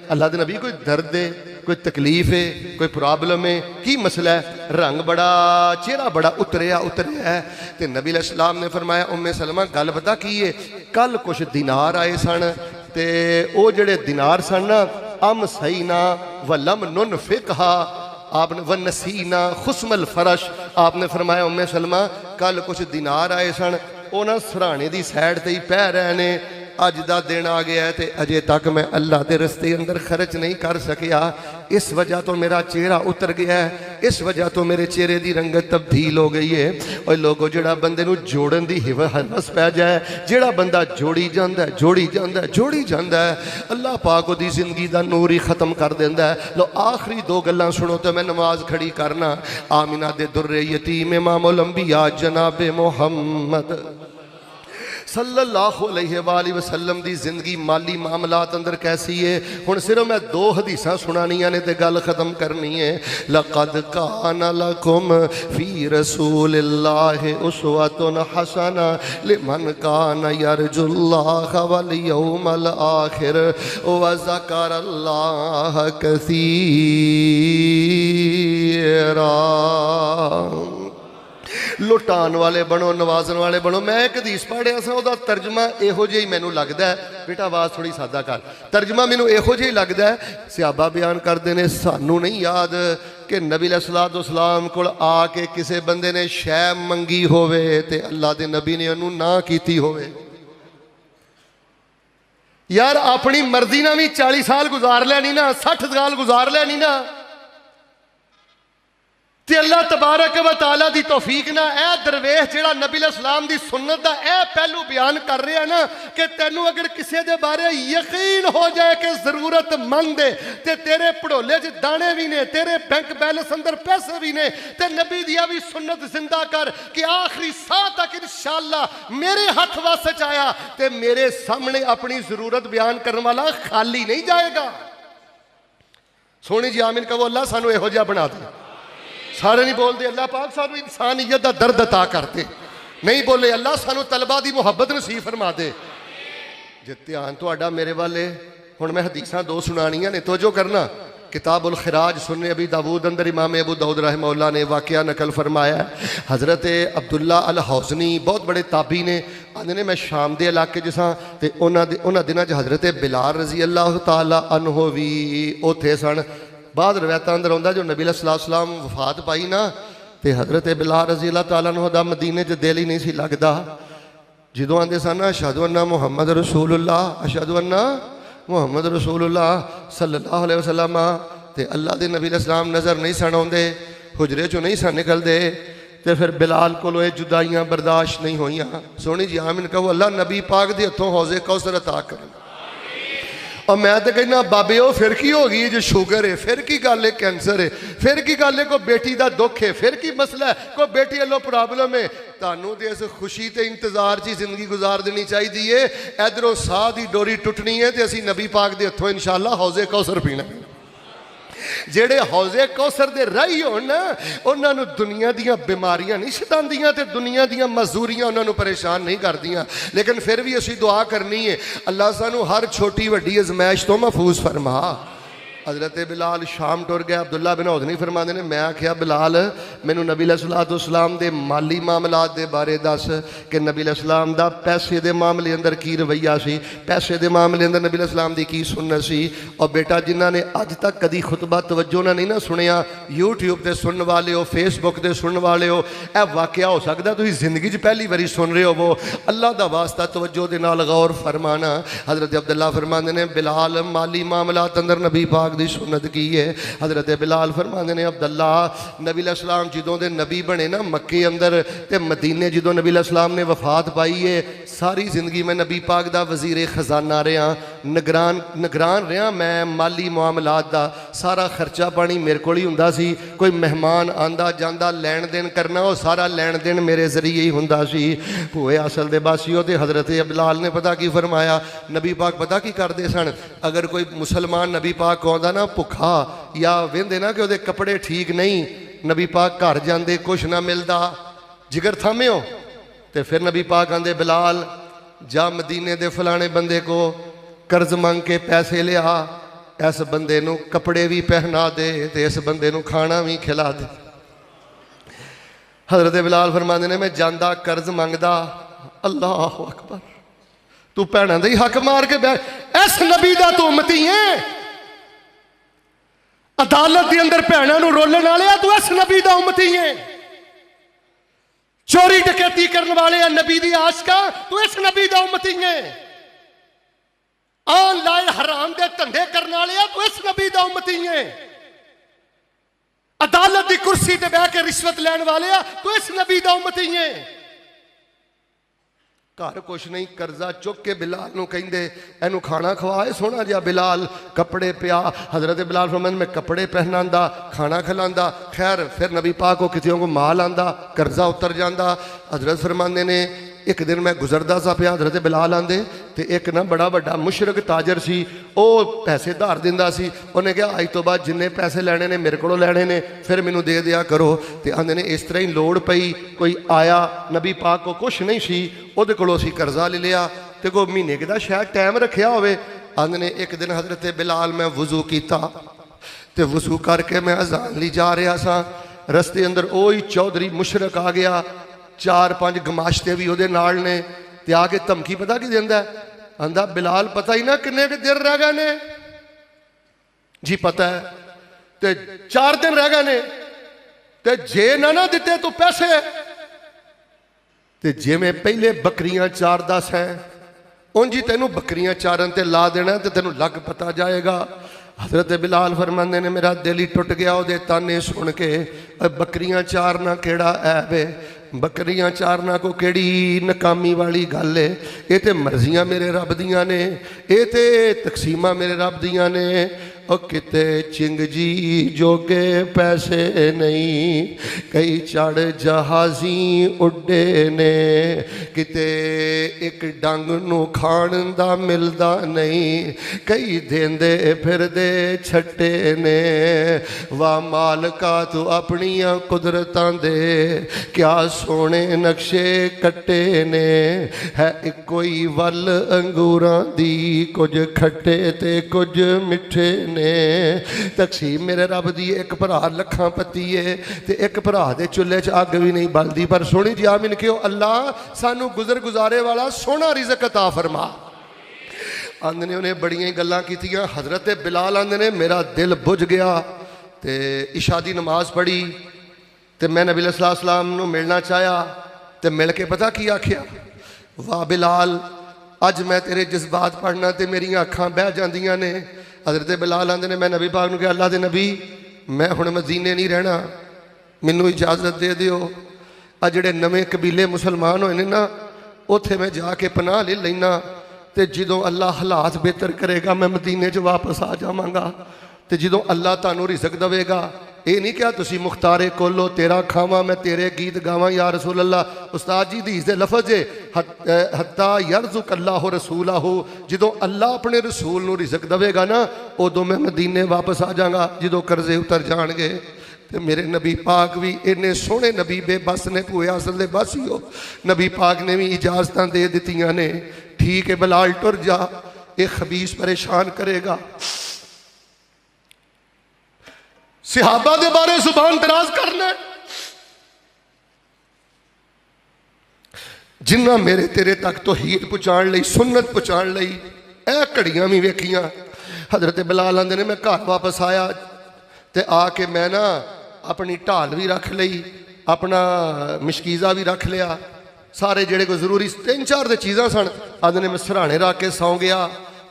अल्लाह दे नबी कोई दर्द है कोई तकलीफ है कोई प्रॉब्लम है की मसला है। रंग बड़ा चेहरा बड़ा उतरिया है तो नबी अलैहिस्सलाम ने फरमाया उम्मे सलमा गल पता की है कल कुछ दिनार आए सन ते वो जड़े दिनार सन ना अम सही ना वलम नुन फिकहा आपने व नसीना खुस्मल फरश आपने फरमाया उम्मे सलमा कल कुछ दिनार आए सन वो ना सराहने की सैड ते ही पै रहे ने अज का दिन आ गया है तो अजे तक मैं अल्लाह के रस्ते अंदर खर्च नहीं कर सकिया। इस वजह तो मेरा चेहरा उतर गया है इस वजह तो मेरे चेहरे की रंगत तब्दील हो गई है। और लोगों जोड़ा बंदे नूं जोड़न की हवस पै जाए जोड़ा बंदा जोड़ी जाता है अल्लाह पाक उहदी जिंदगी का नूर ही खत्म कर देंदा है। लो आखिरी दो गल्लां सुनो तो मैं नमाज खड़ी करना। आमिना दे दुर्रे यतीम इमामुल अंबिया जनाब मुहम्मद सल्लल्लाहु अलैहि वसल्लम की जिंदगी माली मामलात अंदर कैसी है। हुण सिर्फ मैं दो हदीसां सुनानियां ने ते गल खत्म करनी है। लक़द कान लकुम फी रसूलिल्लाहि उस्वतुन हसना लिमन कान यरजुल्लाह वल यौमल आखिर व ज़करल्लाह कसीरा। लुटान वाले बनो नवाजन वाले बनो। मैं एक हदीस पढ़िया सा उहदा तर्जमा इहो जिहा ही मैनूं लगदा है बेटा आवाज़ थोड़ी सादा कर तर्जमा मैनूं इहो जिहा ही लगदा है। सहाबा बयान करते हैं सानू नहीं याद कि नबी अलैहिस्सलाम कोल आके किसी बंदे ने शै मंगी होवे ते अल्लाह दे नबी ने उहनूं ना कीती होवे। यार अपनी मर्जी ना भी 40 साल गुजार लैनी ना 60 साल गुजार लैनी ना ते अल्लाह तबारक व तआला दी तौफीक ना ए दरवेश जिहड़ा नबी अलैहिस्सलाम दी सुन्नत दा ए पहलू बयान कर रहा ना कि तैनू अगर किसी दे बारे यकीन हो जाए कि जरूरतमंद है ते तेरे पड़ोले च दाने भी ने तेरे बैंक बैलेंस अंदर पैसे भी ने ते नबी दिया भी सुन्नत जिंदा कर कि आखिरी साह तक इंशाअल्लाह मेरे हथ वस च आया ते मेरे सामने अपनी जरूरत बयान करने वाला खाली नहीं जाएगा। सोनी जी आमीन कहो अल्लाह सानू इहो जिहा बना दे। सारे नहीं बोलते अल्लाह पाक सानू इंसानियत का दर्द अता करते नहीं बोले अल्लाह सानू तलबा की मुहब्बत नसीब फरमा दे। जे ध्यान तुहाडा मेरे वाले हुण मैं हदीसां दो सुनानियां ने तो जो करना। किताबुल खिराज सुन्ने अबी दाऊद अंदर इमाम अबू दाऊद रहमहुल्लाह ने वाक़या नकल फरमाया। हज़रत अब्दुल्ला अल हौज़नी बहुत बड़े ताबी ने आंदे ने मैं शाम के इलाके जिसां ते उन्हां दिनां च हज़रत बिलाल रज़ी अल्लाह तआला अन्हु भी उत्थे सन। बाद रवायतां अंदर आउंदा जो नबी अलैहिस्सलाम वफात पाई ना तो हज़रत बिलाल रज़ी अल्लाह तआला अन्हु दा मदीने च दिल ही नहीं सी लगदा। जदों आंदे सन अशहदु अन्ना मुहम्मद रसूलुल्लाह अशहदु अन्ना मुहम्मद रसूलुल्लाह सल्लल्लाहु अलैहि वसल्लम तो अल्लाह के नबी अलैहिस्सलाम नज़र नहीं सन आउंदे, हुजरे चों नहीं सन निकलते। तो फिर बिलाल को ये जुदाइयाँ बर्दाश्त नहीं हुई। सोहनी जी आमीन कहो। अल्लाह नबी पाक के हथों हौजे कौसर अता करे। और मैं तो कहना बाबे वो फिर की हो गई जो शुगर है, फिर की गल है कैंसर है, फिर की गल है कोई बेटी का दुख है, फिर की मसला है कोई बेटी वालों प्रॉब्लम है। तुहानू तो इस खुशी ते इंतजार च जिंदगी गुजार देनी चाहिए है। इधरों साह की डोरी टुटनी है तो असी नबी पाक के हथों इंशाअल्लाह हौजे कौसर पीना। जेड़े हौजे कौसर दे राही होण ना, उन्होंने दुनिया दियां बीमारियां नहीं सतांदियां ते दुनिया दियां मजदूरियां उन्होंने परेशान नहीं करदियां। लेकिन फिर भी असी दुआ करनी है, अल्लाह सानू हर छोटी वड्डी अजमैश तो महफूज फरमा। हज़रत बिलाल शाम टुर गया। अब्दुल्ला बिन औदनी फरमाते ने, मैं आख्या बिलाल मैनू नबी अलैहिस्सलाम दे माली मामलात दे बारे दस कि नबी अलैहिस्सलाम दा पैसे दे मामले अंदर की रवैया सी, पैसे दे मामले अंदर नबी अलैहिस्सलाम दी की सुन्नत सी। और बेटा जिन्हां ने अज तक कदी खुतबा तवज्जो ना नहीं ना सुनिया, यूट्यूब ते सुनने वाले हो, फेसबुक ते सुनने वाले हो, यह वाकया हो सकता तुसीं जिंदगी च पहली बारी सुन रहे हो। अल्लाह दा वास्ता तवज्जो दे नाल गौर फरमाना। हज़रत अब्दुल्ला फरमाते ने, बिलाल माली मामलात अंदर नबी पाक दी सुन्नत की है। हज़रत बिलाल फरमाते ने, अब्दुल्ला नबी अलैहिस्सलाम जदों दे नबी बने ना मक्के अंदर ते मदीने जदों नबी अलैहिस्सलाम ने वफात पाई है, सारी जिंदगी मैं नबी पाक दा वजीर खजाना रहा, निगरान रहा मैं माली मामलात दा। सारा खर्चा पानी मेरे को ही हुंदा सी। कोई मेहमान आंदा जांदा लैन देन करना, वो सारा लैन देन मेरे जरिए ही हुंदा सी। भूए असल दे बासियों ते हज़रत बिलाल ने पता की फरमाया, नबी पाक पता की करते सन, अगर कोई मुसलमान नबी पाक को आंदा ना भुखा या वेंदे ना कि वो कपड़े ठीक नहीं, नबी पाक घर जाते कुछ ना मिलता, जिगर थामे हो, तो फिर नबी पाक आंदे बिलाल जा मदीने दे फलाने बंदे को कर्ज मंग के पैसे लिया, इस बंदे नू कपड़े भी पहना दे तो इस बंदे नू खाना भी खिला दे। हज़रत बिलाल फरमाते ने, मैं जांदा कर्ज मंगदा, अल्लाह अकबर, तू भैनों का ही हक मार के बैठ, इस नबी का तू उम्मती है, अदालत के अंदर भैनों को रोलन वाले तू इस नबी का उम्मती है, चोरी डकैती करने वाले नबी दी आशिका तू इस नबी का उम्मती है, ऑनलाइन हराम के धंधे करने वाले तू इस नबी का उम्मती है, अदालत की कुर्सी ते बह के रिश्वत लैन वाले तू इस नबी का उम्मती है। घर कुछ नहीं, कर्जा चुक के बिलाल नूं कहिंदे इनू खाना खवाए सोहना जिहा बिलाल, कपड़े पिया। हज़रत बिलाल फरमांदे मैं कपड़े पहनांदा, खाना खिलांदा। खैर फिर नबी पाक को कितों को माल आंदा, कर्जा उतर जांदा। हज़रत फरमांदे ने, एक दिन मैं गुजरदा सा पिया, हज़रत बिलाल आंदे तो एक ना बड़ा बड़ा मुशरक ताजर सी, वो पैसे धार दिंदा सी। उन्हें कहा अज तो बाद जिन्ने पैसे लैने ने मेरे को लैने ने, फिर मैनू दे दिया करो। तो आंदे ने इस तरह ही लोड़ पई, कोई आया नबी पाक को कुछ नहीं सी, उहदे कोलों असीं कर्जा ले लिया, तो कोई महीने का शायद टाइम रखिया होवे। आंदे ने एक दिन हज़रत बिलाल मैं वजू किया, तो वजू करके मैं अजान ली जा रहा सा, रस्ते अंदर वही चौधरी मुशरक आ गया, 4-5 गमाशते भी वो नाल ने, ते आके धमकी पता की देंदा, आंदा बिलाल पता ही ना किन्ने के दिन रह गए ने जी, पता है, ते 4 दिन रह गए ने, ते जे ना दिते तू पैसे, ते जे मैं पहले बकरियां चारदा है उंजी तेनू बकरियां चारन ते ला देना, ते तेनू लग पता जाएगा। हज़रत बिलाल फरमांदे ने, मेरा दिल ही टुट गया वो ताने सुन के, बकरियां चारना केड़ा ऐब है, बकरियां चारना को केड़ी नकामी वाली गल है, ये तो मर्जियां मेरे रब दियां ने, ये तो तकसीमा मेरे रब दियां ने। और किते चिंग जी जोगे पैसे नहीं, कई चढ़ जहाजी उड्डे ने, किते एक डंग नू खाण दा मिलदा नहीं, कई देंदे फिरदे छट्टे ने। वाह मालका तू अपनियां कुदरतां दे क्या सोने नक्शे कट्टे ने, है कोई वल अंगूरां दी, कुछ खट्टे ते कुछ मिठे ने। तकसीम मेरे रब दी, एक भरा लखां पत्ती है ते एक भरा दे चुल्हे च अग भी नहीं बलदी। पर सोहनी जी आमीन कहो, अल्लाह सानू गुजर गुजारे वाला सोहना रिज़क अता फरमा। आंदे ने उन्हें बड़ियां गल्लां कीतियां। हज़रत बिलाल आंदे ने, मेरा दिल बुझ गया, ते इशा दी नमाज पढ़ी, ते मैं नबी अलैहिस्सलाम नूं मिलना चाहया, ते मिल के पता की आख्या, वाह बिलाल अज मैं तेरे जज्बात पढ़ना ते मेरियां अखां बह जांदियां ने, हज़रत बिलाल आंदे ने मैं नबी पाक नूं कहा अल्लाह दे नबी मैं हुण मदीने नहीं रहना, मैनू इजाज़त दे दिओ। आ जिहड़े नवे कबीले मुसलमान होए ने ना उत्थे मैं जाके पनाह ले लैना, तो जदों अल्लाह हालात बेहतर करेगा मैं मदीने च वापस आ जावांगा। तो जदों अल्लाह तुहानूं रिज़क देवेगा, ये नहीं क्या तुसी मुख्तारे कोलो तेरा खावा मैं तेरे गीत गावा या रसूल अल्लाह। उस्ताद जी हदीस दे लफज है हत्ता यरज़ुक अल्लाह रसूला हो, जदों अल्लाह अपने रसूल नूं रिज़क देवेगा ना उदों मैं मदीने वापस आ जाऊँगा, जदों कर्जे उतर जाणगे। तो मेरे नबी पाक भी इन्ने सोहने नबी बेबस ने पूरे असल दे बस ही हो, नबी पाक ने भी इजाजत दे दित्तियां ने। ठीक है बिलाल टुर जा, ये खबीस परेशान करेगा। सहाबा दे बारे जुबान दराज करना, जिन्ना मेरे तेरे तक तौहीद पहुँचाने लई सुन्नत पहुँचाने लई ए घड़ियां भी वेखियां। हज़रत बिलाल आंदे ने मैं घर वापस आया ते आके मैं ना अपनी ढाल भी रख लई, अपना मशकीज़ा भी रख लिया, सारे जेड़े कोई जरूरी 3-4 दे चीज़ां सन। आंदे ने मैं सराहने रख के सौ गया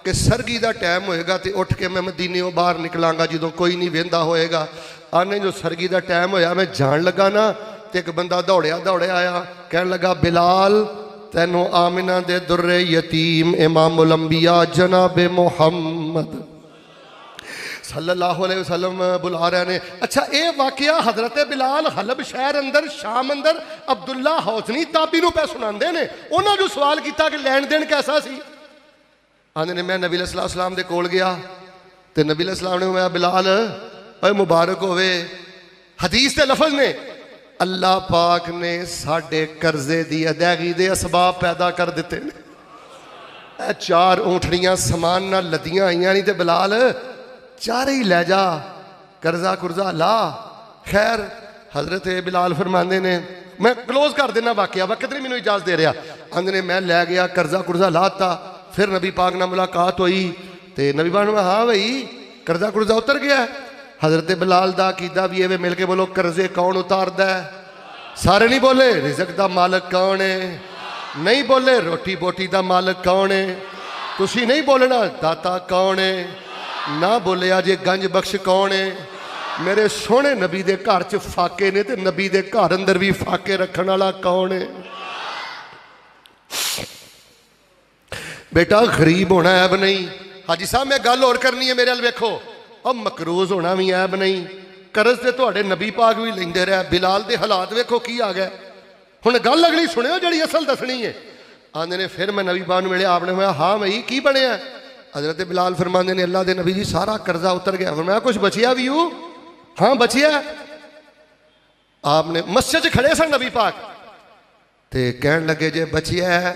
कि सरगी का टाइम होएगा तो उठ के मैं मदीने बाहर निकलांगा जदों कोई नहीं वेंदा होएगा। आने जो सरगी का टाइम होया मैं जान लगा ना तो एक बंदा दौड़िया दौड़िया आया, कह लगा बिलाल तैनों आमिना दे दुर्रे यतीम इमामुल अंबिया जनाबे मुहम्मद सल्लल्लाहु अलैहि वसल्लम बुला रहे ने। अच्छा ये वाकया हज़रत बिलाल हलब शहर अंदर शाम अंदर अब्दुल्ला हौसनी ताबी नूं पे सुनांदे ने। उन्होंने जो सवाल किया कि लैन देन कैसा सी, आंदे ने मैं नबी अलैहि सलाम दे कोल गया तो नबी अलैहि सलाम ने मैं बिलाल ओए मुबारक होवे। हदीस के लफज ने अल्लाह पाक ने साडे कर्जे की अदायगी के असबाब पैदा कर दिते ने। 4 ऊँटड़ियां समान नाल लदियां आईयां नहीं तो बिलाल चारे ही लै जा, कर्जा कुर्जा ला। खैर हज़रत बिलाल फरमाते ने मैं क्लोज कर देना वाकया, वक्त नहीं मैनू इजाजत दे रहा। आंदे ने मैं लै गया कर्जा कुर्जा लाता, फिर नबी पाक नाल मुलाकात हुई तो नबी पाक ने हाँ भाई कर्जा कुर्जा उतर गया। हज़रत बिलाल दा अकीदा भी है, मिल के बोलो कर्जे कौन उतारदा है? सारे नहीं बोले रिज़क दा मालक कौन है? नहीं बोले रोटी बोटी दा मालक कौन है? तुसी नहीं बोलना दाता कौन है? ना बोलिया जे गंज बख्श कौन है? मेरे सोहने नबी दे घर च फाके ने ते नबी दे घर अंदर भी फाके रखने वाला कौन है? बेटा गरीब होना ऐब नहीं। हाजी साहब मैं गल होर करनी है, मेरे अल वेखो अब मकरूज होना भी ऐब नहीं। करज ते तुहाडे नबी पाक भी लेंदे रहे, बिलाल दे हालात वेखो की आ गए। हुण गल अगली सुनियो जिहड़ी असल दसनी है। आंदे ने फिर मैं नबी पाक नूं मिलिया, आपने मैं हाँ भाई की बनया? हज़रत बिलाल फरमाते ने अल्लाह के नबी जी सारा कर्जा उतर गया। फरमाया कुछ बचिया भी हूँ? हाँ बचिया। आपने मस्जिद च खड़े सन नबी पाक ते कहन लगे जे बचिया है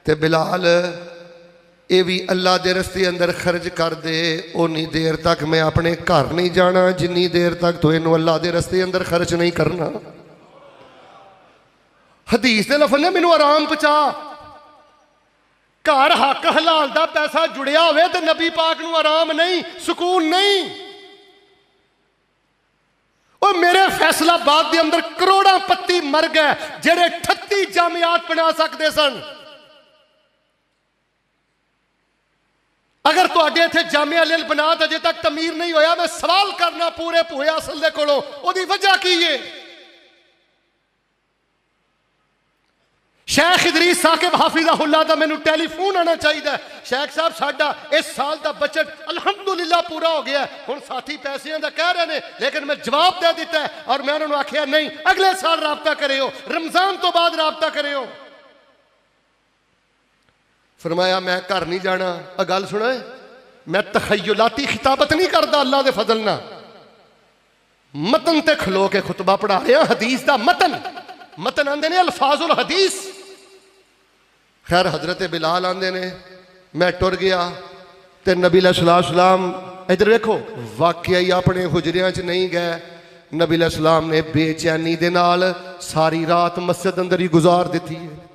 तो बिलाल ये भी अल्लाह के रस्ते अंदर खर्च कर दे, उन्नी देर तक मैं अपने घर नहीं जाना जिन्नी देर तक तो इनू अल्लाह के रस्ते अंदर खर्च नहीं करना। हदीस के लफज ने मैनू आराम पहुँचा। घर हक हलाल का पैसा जुड़िया होवे तो नबी पाक नू आराम नहीं, सुकून नहीं। और मेरे फैसलाबाद के अंदर करोड़ा पत्ती मर गए जेड़े 38 जामियात बना सकते सन। अगर तुहाडे इत्थे जामिया लिल बनात अजे तक तमीर नहीं होया, मैं सवाल करना पूरे भूया असल दे कोलों ओदी वजह की है? शेख इदरीस साकिब हाफिज़हुल्लाह दा मैनू टेलीफोन आना चाहिए। शेख साहब साडा इस साल का बजट अलहमदुलिल्लाह पूरा हो गया। हुण साथी पैसे का कह रहे हैं लेकिन मैं जवाब दे दिता है और मैं उन्होंने आख्या नहीं अगले साल राबता करियो, रमजान तो बाद राबता करियो। फरमाया मैं घर नहीं जाना। गल सुना मैं तखयलाती खिताबत नहीं करता अल्लाह के फजल ना, मतन ते खलो के खुतबा पढ़ा रहा। हदीस का मतन आंदे ने अल्फाजुल हदीस। खैर हजरत बिलाल आंदे ने मैं टुर गया तो नबी सलाम इधर देखो वाकया ही अपने हुजरिया च नहीं गए। नबी सलाम ने बेचैनी दे नाल सारी रात मस्जिद अंदर ही गुजार दी है।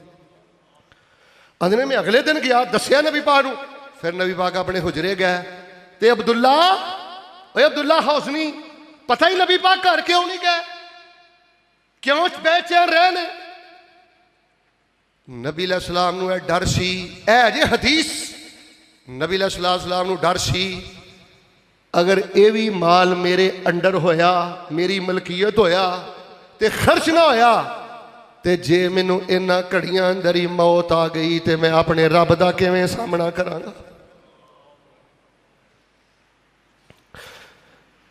आंदे ने मैं अगले दिन गया दसिया नबी पाक नूं। फिर नबी पाक अपने हुजरे गए तो अब्दुल्ला हौसनी पता ही नबी पाक घर क्यों नहीं गए, क्यों बेचैन रहे ने? नबी सलाम नूं डर सी, ए जे हदीस नबी सलाम नूं डर सी अगर ये भी माल मेरे अंडर होया, मेरी मलकीयत होया ते खर्च ना होया, ते जे मैनू इन्हां घड़ियां अंदर ही मौत आ गई तो मैं अपने रब दा किवें सामना करांगा।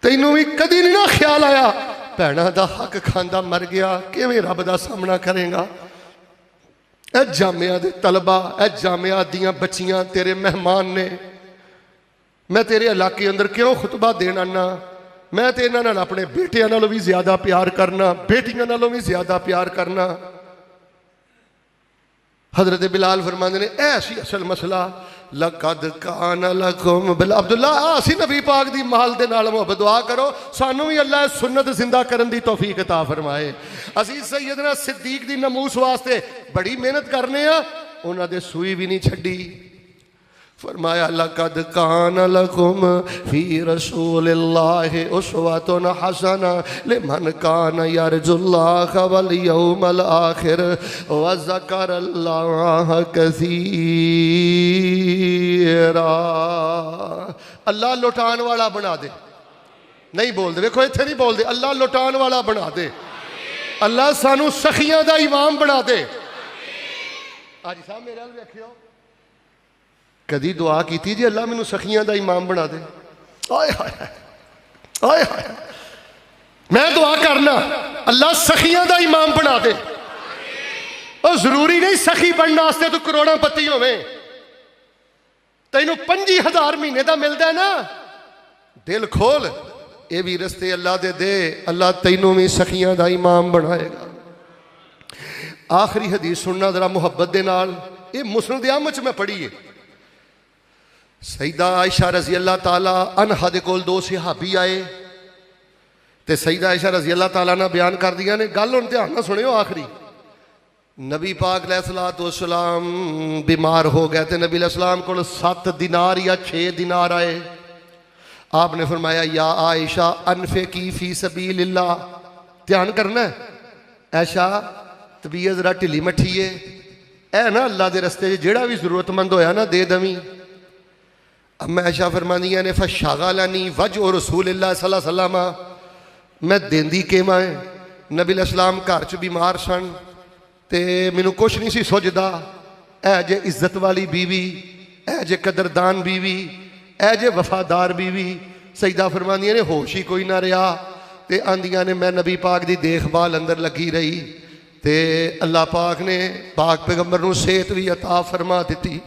तैनू भी कदी नहीं ना ख्याल आया भैणा दा हक खांदा मर गया, किवें रब दा सामना करेगा। ए जामिया दे तलबा, ए जामिया दियां बच्चियां तेरे मेहमान ने, मैं तेरे इलाके अंदर क्यों खुतबा देन आना। मैं तो इन्हां नाल अपने बेटियां नालों भी ज्यादा प्यार करना, बेटियां नालों भी ज्यादा प्यार करना। हजरत बिलाल फरमाते ने ऐसी असल मसला लकद कान लकुम बिल अब्दुल्ला असी नबी पाक दी माल दे नाल मुहब्बत दुआ करो, सानू भी अल्लाह सुन्नत जिंदा करन दी तौफीक अता फरमाए। असी सैयदना सिद्दीक दी नमूस वास्ते बड़ी मेहनत करने आ, उन्हां दे सूई भी नहीं छड्डी। फरमाया लकद कान लकुम फी रसूलिल्लाहि उस्वतुन हसना लिमन कान यरजुल्लाह वल यौमल आखिर व ज़करल्लाह कसीरा। अल्लाह लुटान वाला बना दे, नहीं बोलते, देखो इत्थे नहीं बोलते, अल्लाह लुटान वाला बना दे, अल्लाह सानू सखियां दा इमाम बना दे। आज साहब मेरे वाल वेखियो, कदी दुआ की जी अल्लाह मैनू सखियां दा इमाम बना दे। आए हाय आए हाय, मैं दुआ करना अल्लाह सखियां दा इमाम बना दे। और जरूरी नहीं सखी बनने वास्ते तू करोड़पति होवे, तैनू 25,000 महीने का मिलता है ना, दिल खोल, ये भी रस्ते अल्लाह दे, अल्लाह तैनू भी सखियां दा इमाम बनाएगा। आखिरी हदीस सुनना जरा मुहब्बत दे नाल, ये मुस्नद अहमद च मैं पढ़ी है। सईदा आयशा रजी अल्लाह ताला अनहा दे कोल दो सहाबी आए, तो सईदा आयशा रजी अल्लाह ताला ने बयान कर दिया ने, गल हुण ध्यान नाल सुनियो। आखिरी नबी पाक अलैहिस्सलाम बीमार हो गए, तो नबी अलैहिस्सलाम कोल 7 दिनार या 6 दिनार आए। आपने फरमाया या आयशा अनफिकी फी सबीलिल्लाह, ध्यान करना ऐशा तबीयत जरा ढिली मठी है, ऐ ना अल्लाह के रस्ते जेड़ा भी जरूरतमंद होया ना दे दवी। अम्मा आयशा फरमांदियां ने फशागलनी वजह रसूलिल्लाह सल्लल्लाहु अलैहि वसल्लम, मैं देंदी केवा है, नबी अलैहिस्सलाम घर च बीमार सन ते मैनू कुछ नहीं सी सुझदा। ऐ जे इज्जत वाली बीवी, ऐ जे कदरदान बीवी, ऐ जे वफादार बीवी। सईदा फरमांदियां ने होश ही कोई ना रहा, ते आंदियां ने मैं नबी पाक की देखभाल अंदर लगी रही, ते अल्लाह पाक ने पाक पैगंबर नूं सेहत भी अता फरमा दी।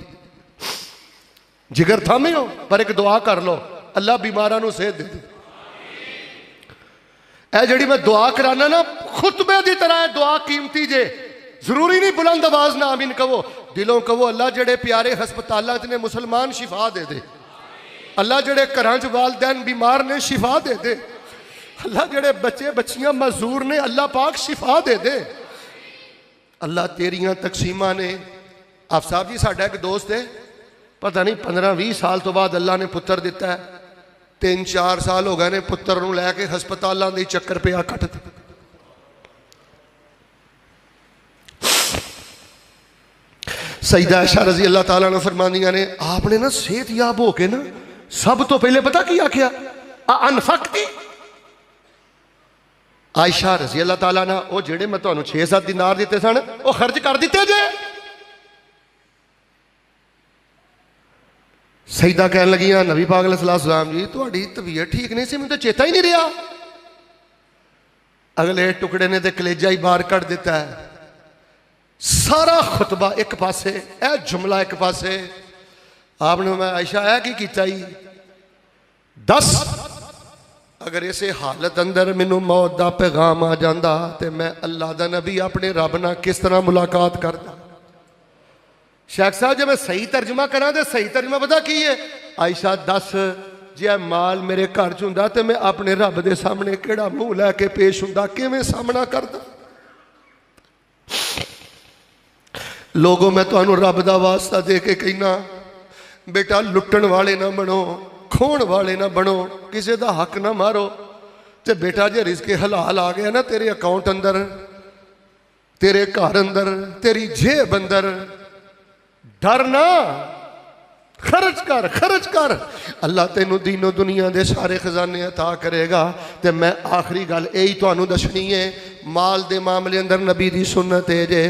जिगर थामे हो पर एक दुआ कर लो, अल्लाह बीमारां नूं सेहत दे दे। ऐ जिहड़ी मैं दुआ कराना ना खुतबे की तरह दुआ कीमती जे, जरूरी नहीं बुलंद आवाज ना आमीन कहो, दिलों कहो अल्लाह जेड़े प्यारे हस्पतालों ने मुसलमान शिफा दे दे, अल्लाह जेड़े घरां च वालदैन बीमार ने शिफा दे दे, अल्लाह जेड़े बच्चे बच्चियां मजदूर ने अल्लाह पाक शिफा दे दे। अल्लाह तेरियां तकसीमां ने। आप साहब जी साडा एक दोस्त है, पता नहीं 15-20 साल तो बाद अल्लाह ने पुत्र दिता है, 3-4 साल हो गए ने पुत्र नूं लैके हस्पतालों के चक्कर पिया कटते। सईदा आयशा रजी अल्लाह ताला ने फरमांदियां ने आपने ना सेहत याब हो के ना सब तो पहले पता की आख्या अनफकती। आयशा रजी अल्लाह ताला ना वो जेड़े मैं तुहानू 6-7 दिनार दिते सन वो खर्च कर दिते जे। सईदा कहन लगियां नबी पाक अलैहिस्सलाम जी तुहाडी तबीयत ठीक नहीं सी, मैनूं तो चेता ही नहीं रहा। अगले टुकड़े ने तो कलेजा ही बाहर कट दिता है। सारा खुतबा एक पासे, ए जुमला एक पासे। आपने मैं आयशा है की कीता ही दस, अगर इसे हालत अंदर मैनू मौत का पैगाम आ जाता तो मैं अल्लाह का नबी अपने रब नाल किस तरह मुलाकात करता। शेख साहब जब मैं सही तर्जमा करा तो सही तर्जमा पता की है, आयशा दस जे माल मेरे घर च हुंदा तो मैं अपने रब के सामने केड़ा मुंह लैके पेश हुंदा, किवें सामना करता। लोगों मैं तुहानू रब का वास्ता दे के कहना बेटा लुटन वाले ना बनो, खोण वाले ना बनो, किसी का हक ना मारो। तो बेटा जे रिज़्क़े हलाल आ गया ना तेरे अकाउंट अंदर, तेरे घर अंदर, तेरी जेब अंदर, डर ना, खर्च कर, खर्च कर, अल्लाह तेनू दीनो दुनिया के सारे खजाने अता करेगा। तो मैं आखिरी गल यही तुहानू दसनी है, माल के मामले अंदर नबी की सुन्नत है जे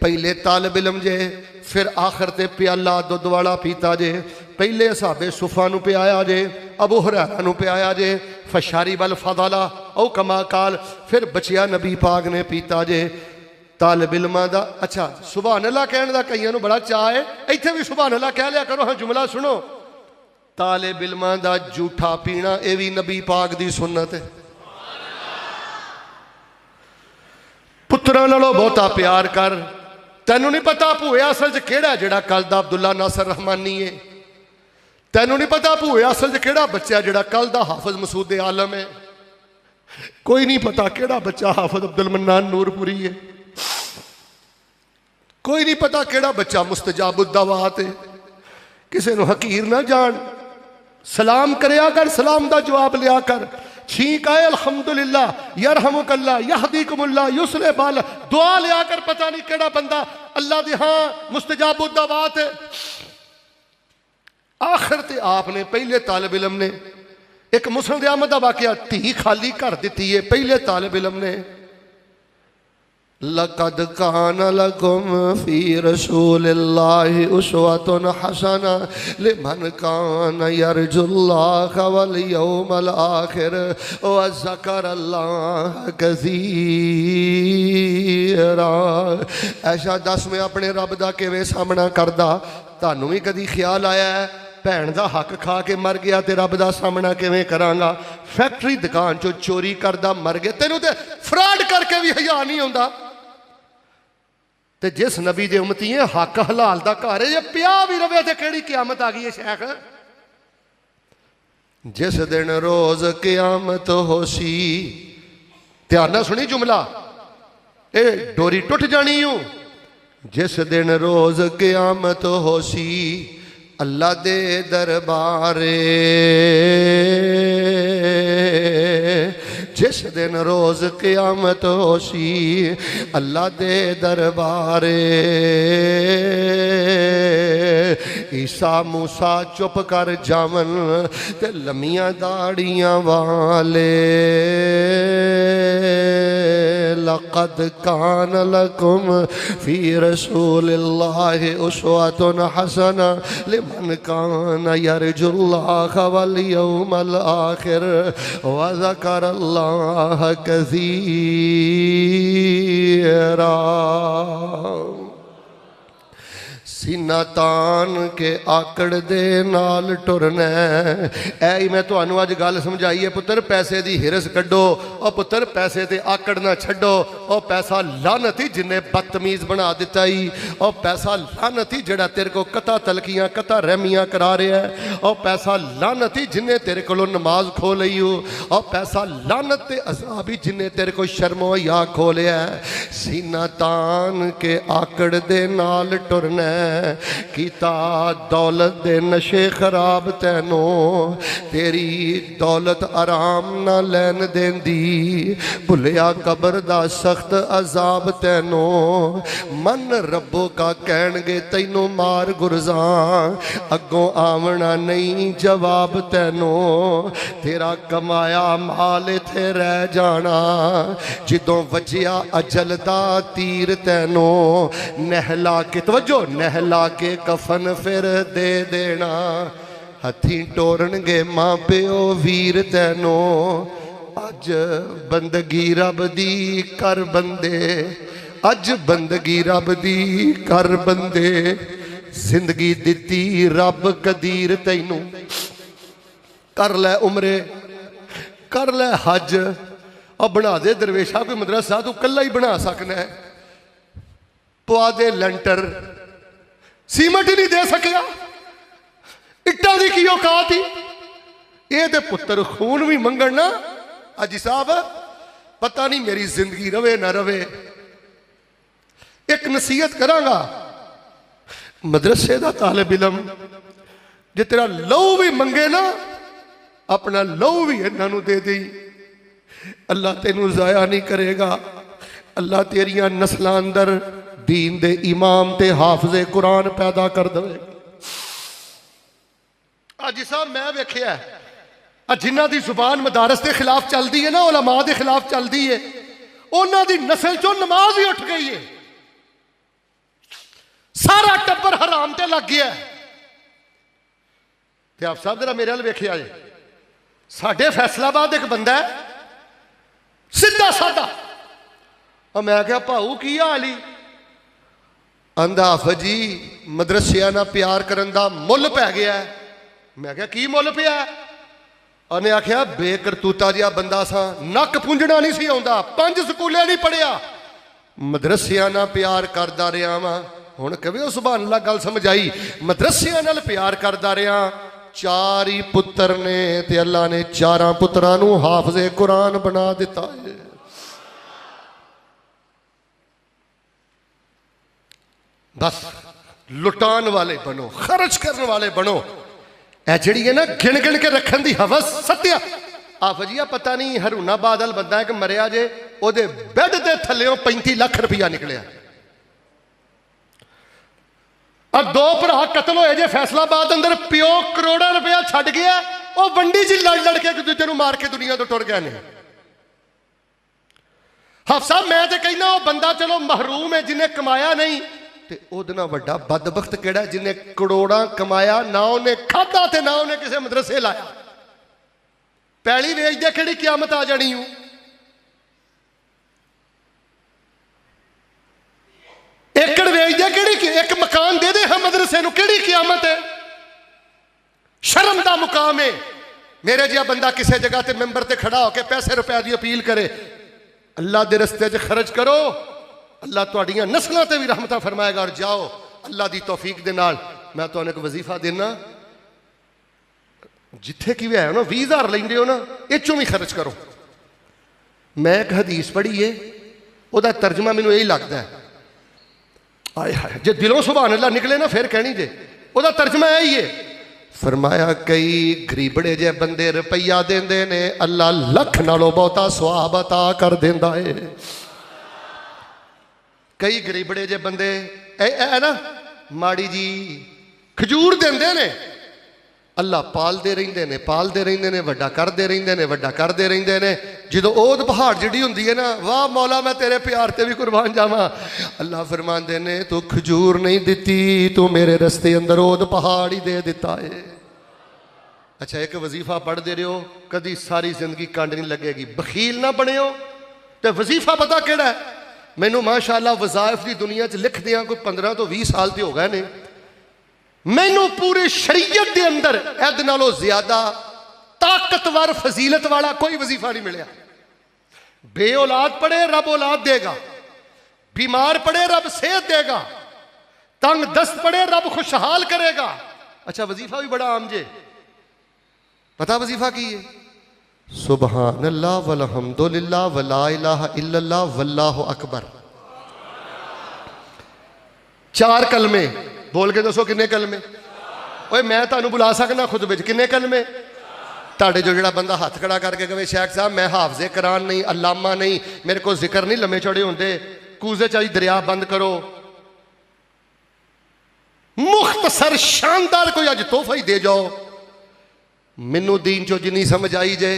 पहले तालिब इलम जे, फिर आखिर ते प्याला दुध वाला पीता जे। पहले असाबे सुफा नू पियाया जे, अबू हुरैरा नू पियाया जे, फशारी बल फदाला औ कमा काल, फिर बचिया नबी पाक ने पीता जे। तालिब इलमां दा अच्छा सुभान अल्लाह कहने का कईयां नू बड़ा चाह है, इत्थे भी सुभान अल्लाह कह लिया करो। हाँ जुमला सुनो, तालिब इलमां दा जूठा पीना यह भी नबी पाक दी सुन्नत है। पुत्रां नालों बहुता प्यार कर। तैनू नहीं पता भूए असल च केड़ा जिहड़ा कल दा अब्दुल्ला नासर रहमानी है। तैनू नहीं पता भूए असल च केड़ा बच्चा जिहड़ा कल दा हाफिज मसूद आलम है। कोई नहीं पता केड़ा बच्चा हाफिज अब्दुल मन्नान नूरपुरी है। कोई नहीं पता केड़ा बच्चा मुस्तजाबुद्दवात है। किसी नू हकीर ना जान, सलाम करया कर, सलाम दा जवाब लिया कर। छींक आए अल्हम्दुलिल्लाह यरहमुकल्लाह यहदीकुमुल्लाह युस्लिह बाल, दुआ लिया कर। पता नहीं केड़ा बंदा अल्लाह दी हाँ मुस्तजाबुद्दवात है। आखिर ते आपने पहले तालिब इलम ने एक मुस्लिम अहमद का वाकया, धी खाली घर दी है। पहले तालिब इलम ने लक़द कान लकुम फी रसूलिल्लाहि उस्वतुन हसना लिमन कान यरजुल्लाह वल यौमल आखिर व ज़करल्लाह कसीरा। ऐसा दस मैं अपने रब दा किवें सामना करदा। तुहानू भी कदी ख्याल आया है भैन का हक खा के मर गया तो रब का सामना किवें करांगा? फैक्ट्री दुकान चो चोरी करदा मर गया, तेनू तो फ्रॉड करके भी हया नहीं आउंदा। ते जिस नबी दे उम्मती है हक हलाल दा घर है, जे पिया भी रवे तो केड़ी क्यामत आ गई है शेख। जिस दिन रोज क्यामत होसी, ध्यान नाल सुनी जुमला, ए डोरी टुट जानी हूं। जिस दिन रोज क्यामत होसी अल्लाह दे दरबारे, जिस दिन रोज क्यामत होसी अल्लाह दे दरबारे। ईसा मूसा चुप कर जावन ते लमियां दाड़ियां वाले। लक़द कान लकुम फी रसूलिल्लाहि उस्वतुन हसना लिमन कान यरजुल्लाह वल यौमल आखिर व ज़करल्लाह कसीरा। सीना तान के आकड़ दे नाल टुरना। ऐ मैं तुहानू अज गल समझाई है, पुत्र पैसे दी हिरस कड्डो। और पुत्र पैसे ते आकड़ ना छड्डो। और पैसा लानत ही जिन्हें बदतमीज बना दिता ही। और पैसा लानत ही जिहड़ा तेरे को कता तलकियां कता रहमियां करा रहा है। और पैसा लानत ही जिन्हें तेरे को नमाज खो लई हो। और पैसा लानत ते अज़ाब ही जिन्हें तेरे को शर्मो हया खो लिया है। सीना तान के आकड़ दे नाल टुरना। कीता दौलत दे नशे खराब तैनू, तेरी दौलत आराम ना लैन देंदी। भुलिया कबर दा सख्त अजाब तैनू। मन रब्बो का कहणगे तैनू मार गुरजां, अगों आवना नहीं जवाब तैनू। तेरा कमाया माल इत्थे रह जाना, जिदों वजिया अजल दा तीर तैनू। नहला के तवज्जो, नहला के कफन फिर दे देना। हथी टोरनगे मां प्यो वीर तैनू। अज बंदगी रब दी कर बंदे, अज बंदगी रब दी कर बंदे। जिंदगी दिती रब कदीर तैनू। कर लै उमरे, कर लै हज। और बना दे दरवेशा कोई मदरसा, तू कला ही बना सकना है। पवा दे लेंटर, सीमेंट ही नहीं दे सकिया, इट्टा की की औकात ही। ये तो पुत्र खून भी मंगण ना। अजी साहब पता नहीं मेरी जिंदगी रवे ना रवे। एक नसीहत करांगा, मदरसे का तालिब इलम जे तेरा लहू भी मंगे ना, अपना लहू भी इन्हों दे दी, अल्लाह तेनू जाया नहीं करेगा। अल्लाह तेरिया नस्लां अंदर दीन दे इमाम ते हाफिज़े कुरान पैदा कर दे। हाजी साहब मैं वेख्या जिन्हों की जुबान मदारस के खिलाफ चलती है ना, उलमा के खिलाफ चलती है, उन्हों की नस्ल चो नमाज ही उठ गई है। सारा टब्बर हराम ते लग गया। ते आप साहब जरा मेरे वाल वेख्या जे, साडे फैसलाबाद एक बंदा है सीधा साधा, और मैं क्या भाऊ की हाल ही? आंदा हाफिज जी मदरसिया ना प्यार करन दा मुल पै गया है। मैं क्या की मुल पिया? उन्हें आख्या बेकरतूता जिहा बंदा सा, नक पुंजना नहीं सी आउंदा, 5 स्कूले नहीं पढ़िया, मदरसिया ना प्यार करदा रहा वा। हुण कहो सुभान अल्लाह, गल समझ आई? मदरसिया नाल प्यार करदा रहा, 4 ही पुत्र ने ते अल्लाह ने 4 पुत्रां नूं हाफिज़े कुरान बना दिता है। बस लुटान वाले बनो, खर्च करने वाले बनो। ए जिहड़ी है ना गिन गिन के रखन दी हवस सत्या। हाफिज़ जी पता नहीं हरूना बादल बंदा है कि मरिया जे, ओदे बैड दे थल्लेओं 35 लाख रुपया निकलिया। और 2 भरा कतल होए जे फैसलाबाद अंदर, प्यो करोड़ा रुपया छड़ गया, वो वंडी जी लड़ लड़ के एक दूजे नूं मार के दुनिया तो टुर गए ने। हाफिज़ साहब मैं तो कहना वो बंदा चलो महरूम है जिन्हें कमाया नहीं, ते उहदे नाल वड्डा बदबख्त किहड़ा जिन्हें करोड़ा कमाया, ना उन्हें खाधा ते ना उन्हें किसी मदरसे लाया। पैली वेच दे किहड़ी क़यामत आ जानी हूं। एकड़ वेच दे किहड़ी, एक मकान दे दे हम मदरसे नूं, किहड़ी क़यामत है? शर्म दा मुकाम है। मेरे जिहा बंदा किसी जगह ते मैंबर ते खड़ा होकर पैसे रुपए की अपील करे, अल्लाह के रस्ते च खर्च करो, अल्लाह तुहाड़ियां नस्लों ते भी रहमत फरमाएगा। और जाओ अल्लाह की तौफीक दे नाल। मैं तुहानूं एक वजीफा देना, जिथे कि है ना 20,000 लेंदे हो ना, इचों भी खर्च करो। मैं एक हदीस पढ़ी है, वह तर्जमा मैनूं यही लगता है, आए हाय जे दिलों सुभान अल्लाह निकले ना फिर कहनी जे, वह तर्जमा यही है। फरमाया कई गरीबड़े जे बंदे रुपया देंदे ने, अल्लाह लख नालों बहुता सवाब अता कर देंदा है। कई गरीबड़े जे बंदे है ना माड़ी जी खजूर देंदे ने, अल्लाह पालते रहिंदे ने, पालते रहिंदे ने, वड्डा करते रहिंदे ने, वड्डा करते रहिंदे ने। जो ओद पहाड़ जिहड़ी हुंदी है ना, वाह मौला मैं तेरे प्यार ते भी कुर्बान जावां। अल्लाह फरमांदे ने तू खजूर नहीं दिती, तू मेरे रस्ते अंदर ओद पहाड़ ही दे दिता है। अच्छा एक वजीफा पढ़ते रहो, कदी सारी जिंदगी कंड नहीं लगेगी। बखील ना बनियो। तो वजीफा पता केड़ा है? मैनू माशाअल्लाह वज़ाइफ की दुनिया च लिखदियां कोई 15 तो 20 साल तो हो गए ने। मैनू पूरी शरीयत के अंदर ऐद नालों ज्यादा ताकतवर फजीलत वाला कोई वजीफा नहीं मिलिया। बे औलाद पड़े रब औलाद देगा, बीमार पड़े रब सेहत देगा, तंग दस्त पड़े रब खुशहाल करेगा। अच्छा वजीफा भी बड़ा आम जे, पता वजीफा की है? सुबहान अल्लाह वल्हम्दुलिल्लाह वला इलाहा इल्लल्लाह वल्लाहु अकबर। 4 कलमे बोल के दसो किन्ने कलमे? ओए मैं तुहानू बुला सकना खुद विच, किन्ने कलमे? ताड़े जो जिहड़ा बंदा हाथ खड़ा करके कहे शेख साहब मैं हाफिज़े कुरान नहीं, अल्लामा नहीं, मेरे को जिक्र नहीं लम्मे चौड़े होंदे, कूजे चाही दरिया बंद करो, मुख्तसर शानदार कोई अज तोहफा ही दे जाओ। मैनू दीन चो जिन्नी समझ आई जे,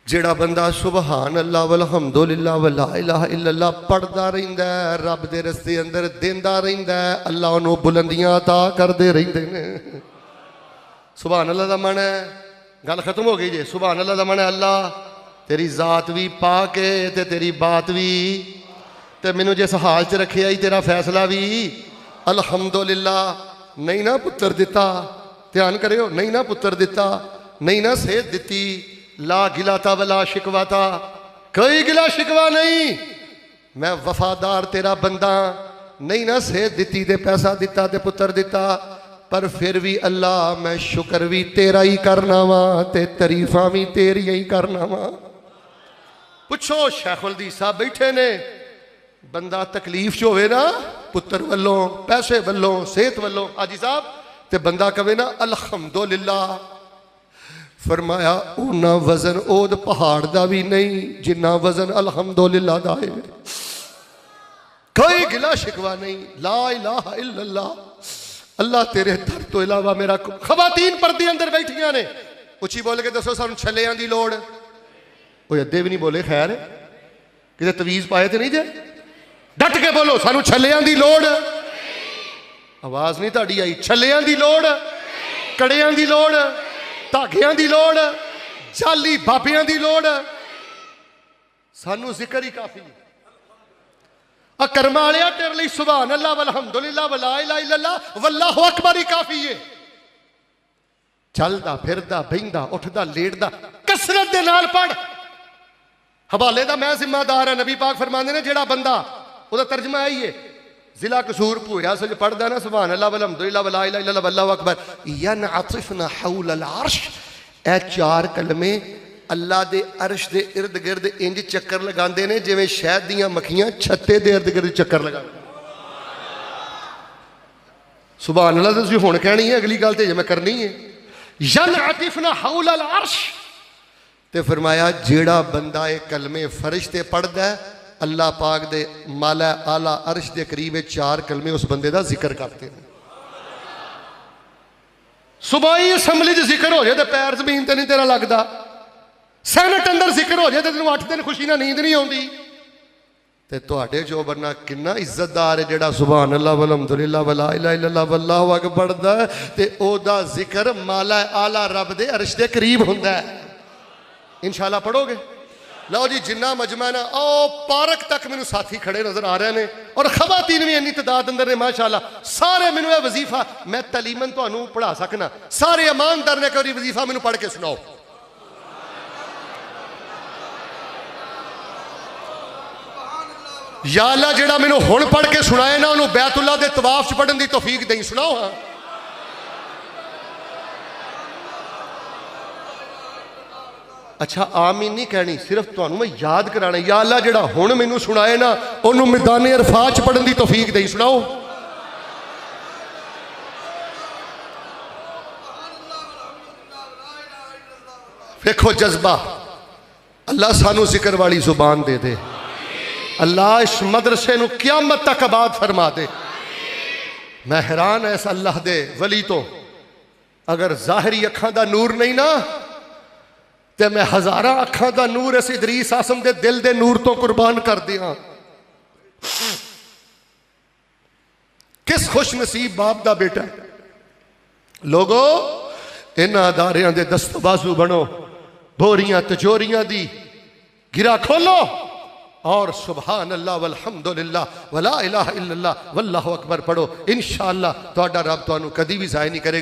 जेड़ा बंदा सुबहान अल्लाह वल्हम्दुलिल्लाह वला इलाहा इल्लल्लाह पढ़दा रहिंदा है, रब दे रस्ते अंदर देंदा रहिंदा है, अल्लाह उहनूं बुलंदियां अता करदे रहिंदे ने। सुबहान अल्लाह दा मन है, गल खत्म हो गई जे। सुबहान अल्लाह दा मन है अल्लाह तेरी जात भी पा के ते तेरी बात भी, ते मैनू जिस हाल च रखे आई तेरा फैसला भी अल्हम्दुलिल्लाह। नहीं ना पुत्र दिता, ध्यान करियो, नहीं ना पुत्र दिता, नहीं ना सेहत दिती, ला गिला था वला शिकवा था, कोई गिला शिकवा नहीं, मैं वफादार तेरा बंदा। नहीं ना सेहत दिती ते पैसा दिता ते पुत्र दिता, पर फिर भी अल्लाह मैं शुक्र भी तेरा ही करना वा ते तरीफा भी तेरिया ही करना वा। पुछो शेखुल हदीस साहब बैठे ने, बंदा तकलीफ च होवे ना पुत्र वल्लों, पैसे वल्लों, सेहत वल्लों, हाजी साहब, ते बंदा कहे ना अल्हम्दुलिल्लाह। फरमाया उन्ना वजन ओद पहाड़ का भी नहीं जिन्ना वजन अल्हम्दुलिल्लाह दा है। कोई गिला शिकवा नहीं। ला इलाहा इल्लल्लाह अल्लाह तेरे दर तो इलावा मेरा खवातीन पर्दे अंदर बैठियां ने, उची बोल के दसो सानू छलियां दी लोड़। वो अद्धे भी नहीं बोले, खैर किते तवीज पाए तो नहीं जे, डट के बोलो सानू छलियां दी लोड़। आवाज नहीं ताड़ी आई। छलियां दी लोड़, कड़ियां दी लोड़, धागियां दी लोड़, जाली बाबियां दी लोड़, सानू जिक्र ही काफी। कर्मा वालिया तेरे लिए सुभान अल्लाह वल्हम्दुलिल्लाह वला इलाहा इल्लल्लाह वल्लाहु अकबर ही काफी है। चलदा फिरदा बहिंदा उठदा लेटदा कसरत दे नाल पढ़। हवाले दा मैं जिम्मेदार है। नबी पाक फरमांदे ने जेड़ा बंदा, ओदा तर्जमा यही है, जिला कसूर भूया सच पढ़दा ना सुभान अल्लाह वल्हम्दुलिल्लाह वला इलाहा इल्लल्लाह वल्लाहु अकबर यनअतिफना हौल अल अर्श, ए चार कलमे अल्लाह दे अर्श दे इर्द गिर्द इंज चक्कर लगाते हैं जिवें शहद दियां मक्खियां छत्ते दे इर्द गिर्द चक्कर लगा। सुभान अल्लाह तुसीं हुण कहनी है, अगली गल ते मैं करनी है। यनअतिफना हौल अल अर्श ते फरमाया जेड़ा बंदा ये कलमे फर्श ते पढ़दा है, अल्लाह पाक दे माला आला अर्श दे करीब चार कलमे उस बंदे दा जिक्र करते हैं। सुबह ही असैम्बली च जिक्र हो जाए तो पैर जमीन ते नहीं तेरा लगता, सैनट अंदर जिक्र हो जाए तो तेन 8 दिन खुशी ना नींद नहीं आती। ते तुहाडे चो बरना किन्ना इज्जतदार है जेड़ा सुभान अल्लाह वल्हम्दुलिल्लाह वला इलाहा इल्लल्लाह वल्लाहु अकबर पढ़दा है ते ओदा जिक्र माला आला रब दे अर्श दे करीब हुंदा है। इंशाअल्लाह पढ़ोगे? लो जी, जिन्ना मजमा है ना, ओ पार्क तक मैनू साथी खड़े नजर आ रहे हैं और खवातीन भी इन्नी तादाद अंदर ने माशाअल्लाह। सारे मैनू यह वजीफा मैं तलीमन तुहानू पढ़ा सकना, सारे ईमानदार ने कोई वजीफा मैनू पढ़ के सुनाओ। या अल्लाह जेड़ा मैनू हुण पढ़ के सुनाए ना, उन्होंने बैतुल्लाह दे तवाफ च पढ़न की तौफीक दें। सुनाओ हाँ। अच्छा आमीन नहीं कहनी, सिर्फ तुहानू मैं याद कराना। या अल्लाह जेड़ा हुण मैनू सुनाए ना, उन्होंने मैदाने अरफात च पढ़न की तौफीक दें। सुनाओ। देखो जज्बा, अल्लाह सानू जिक्र वाली जुबान दे दे। अल्लाह इस मदरसे नू क़यामत तक आबाद फरमा दे। मैं हैरान है इस अल्लाह दे वली तो, अगर जाहिरी अखां दा नूर नहीं ना, ते मैं हज़ारां अखां दा नूर इस इदरीस आसम दे दिल दे नूर तो कुर्बान कर दिया। किस खुश नसीब बाप दा बेटा। लोगो इन्हां अदारियां दे दस्तबाजू बनो, बोरियां तिजोरियां दी गिरा खोलो और सुभान अल्लाह वल्हम्दुलिल्लाह वला इलाहा इल्लल्लाह वल्लाहु अकबर पढ़ो। इंशाअल्लाह तुहाडा रब तुहानू कदी भी ज़ाया नहीं करेगा।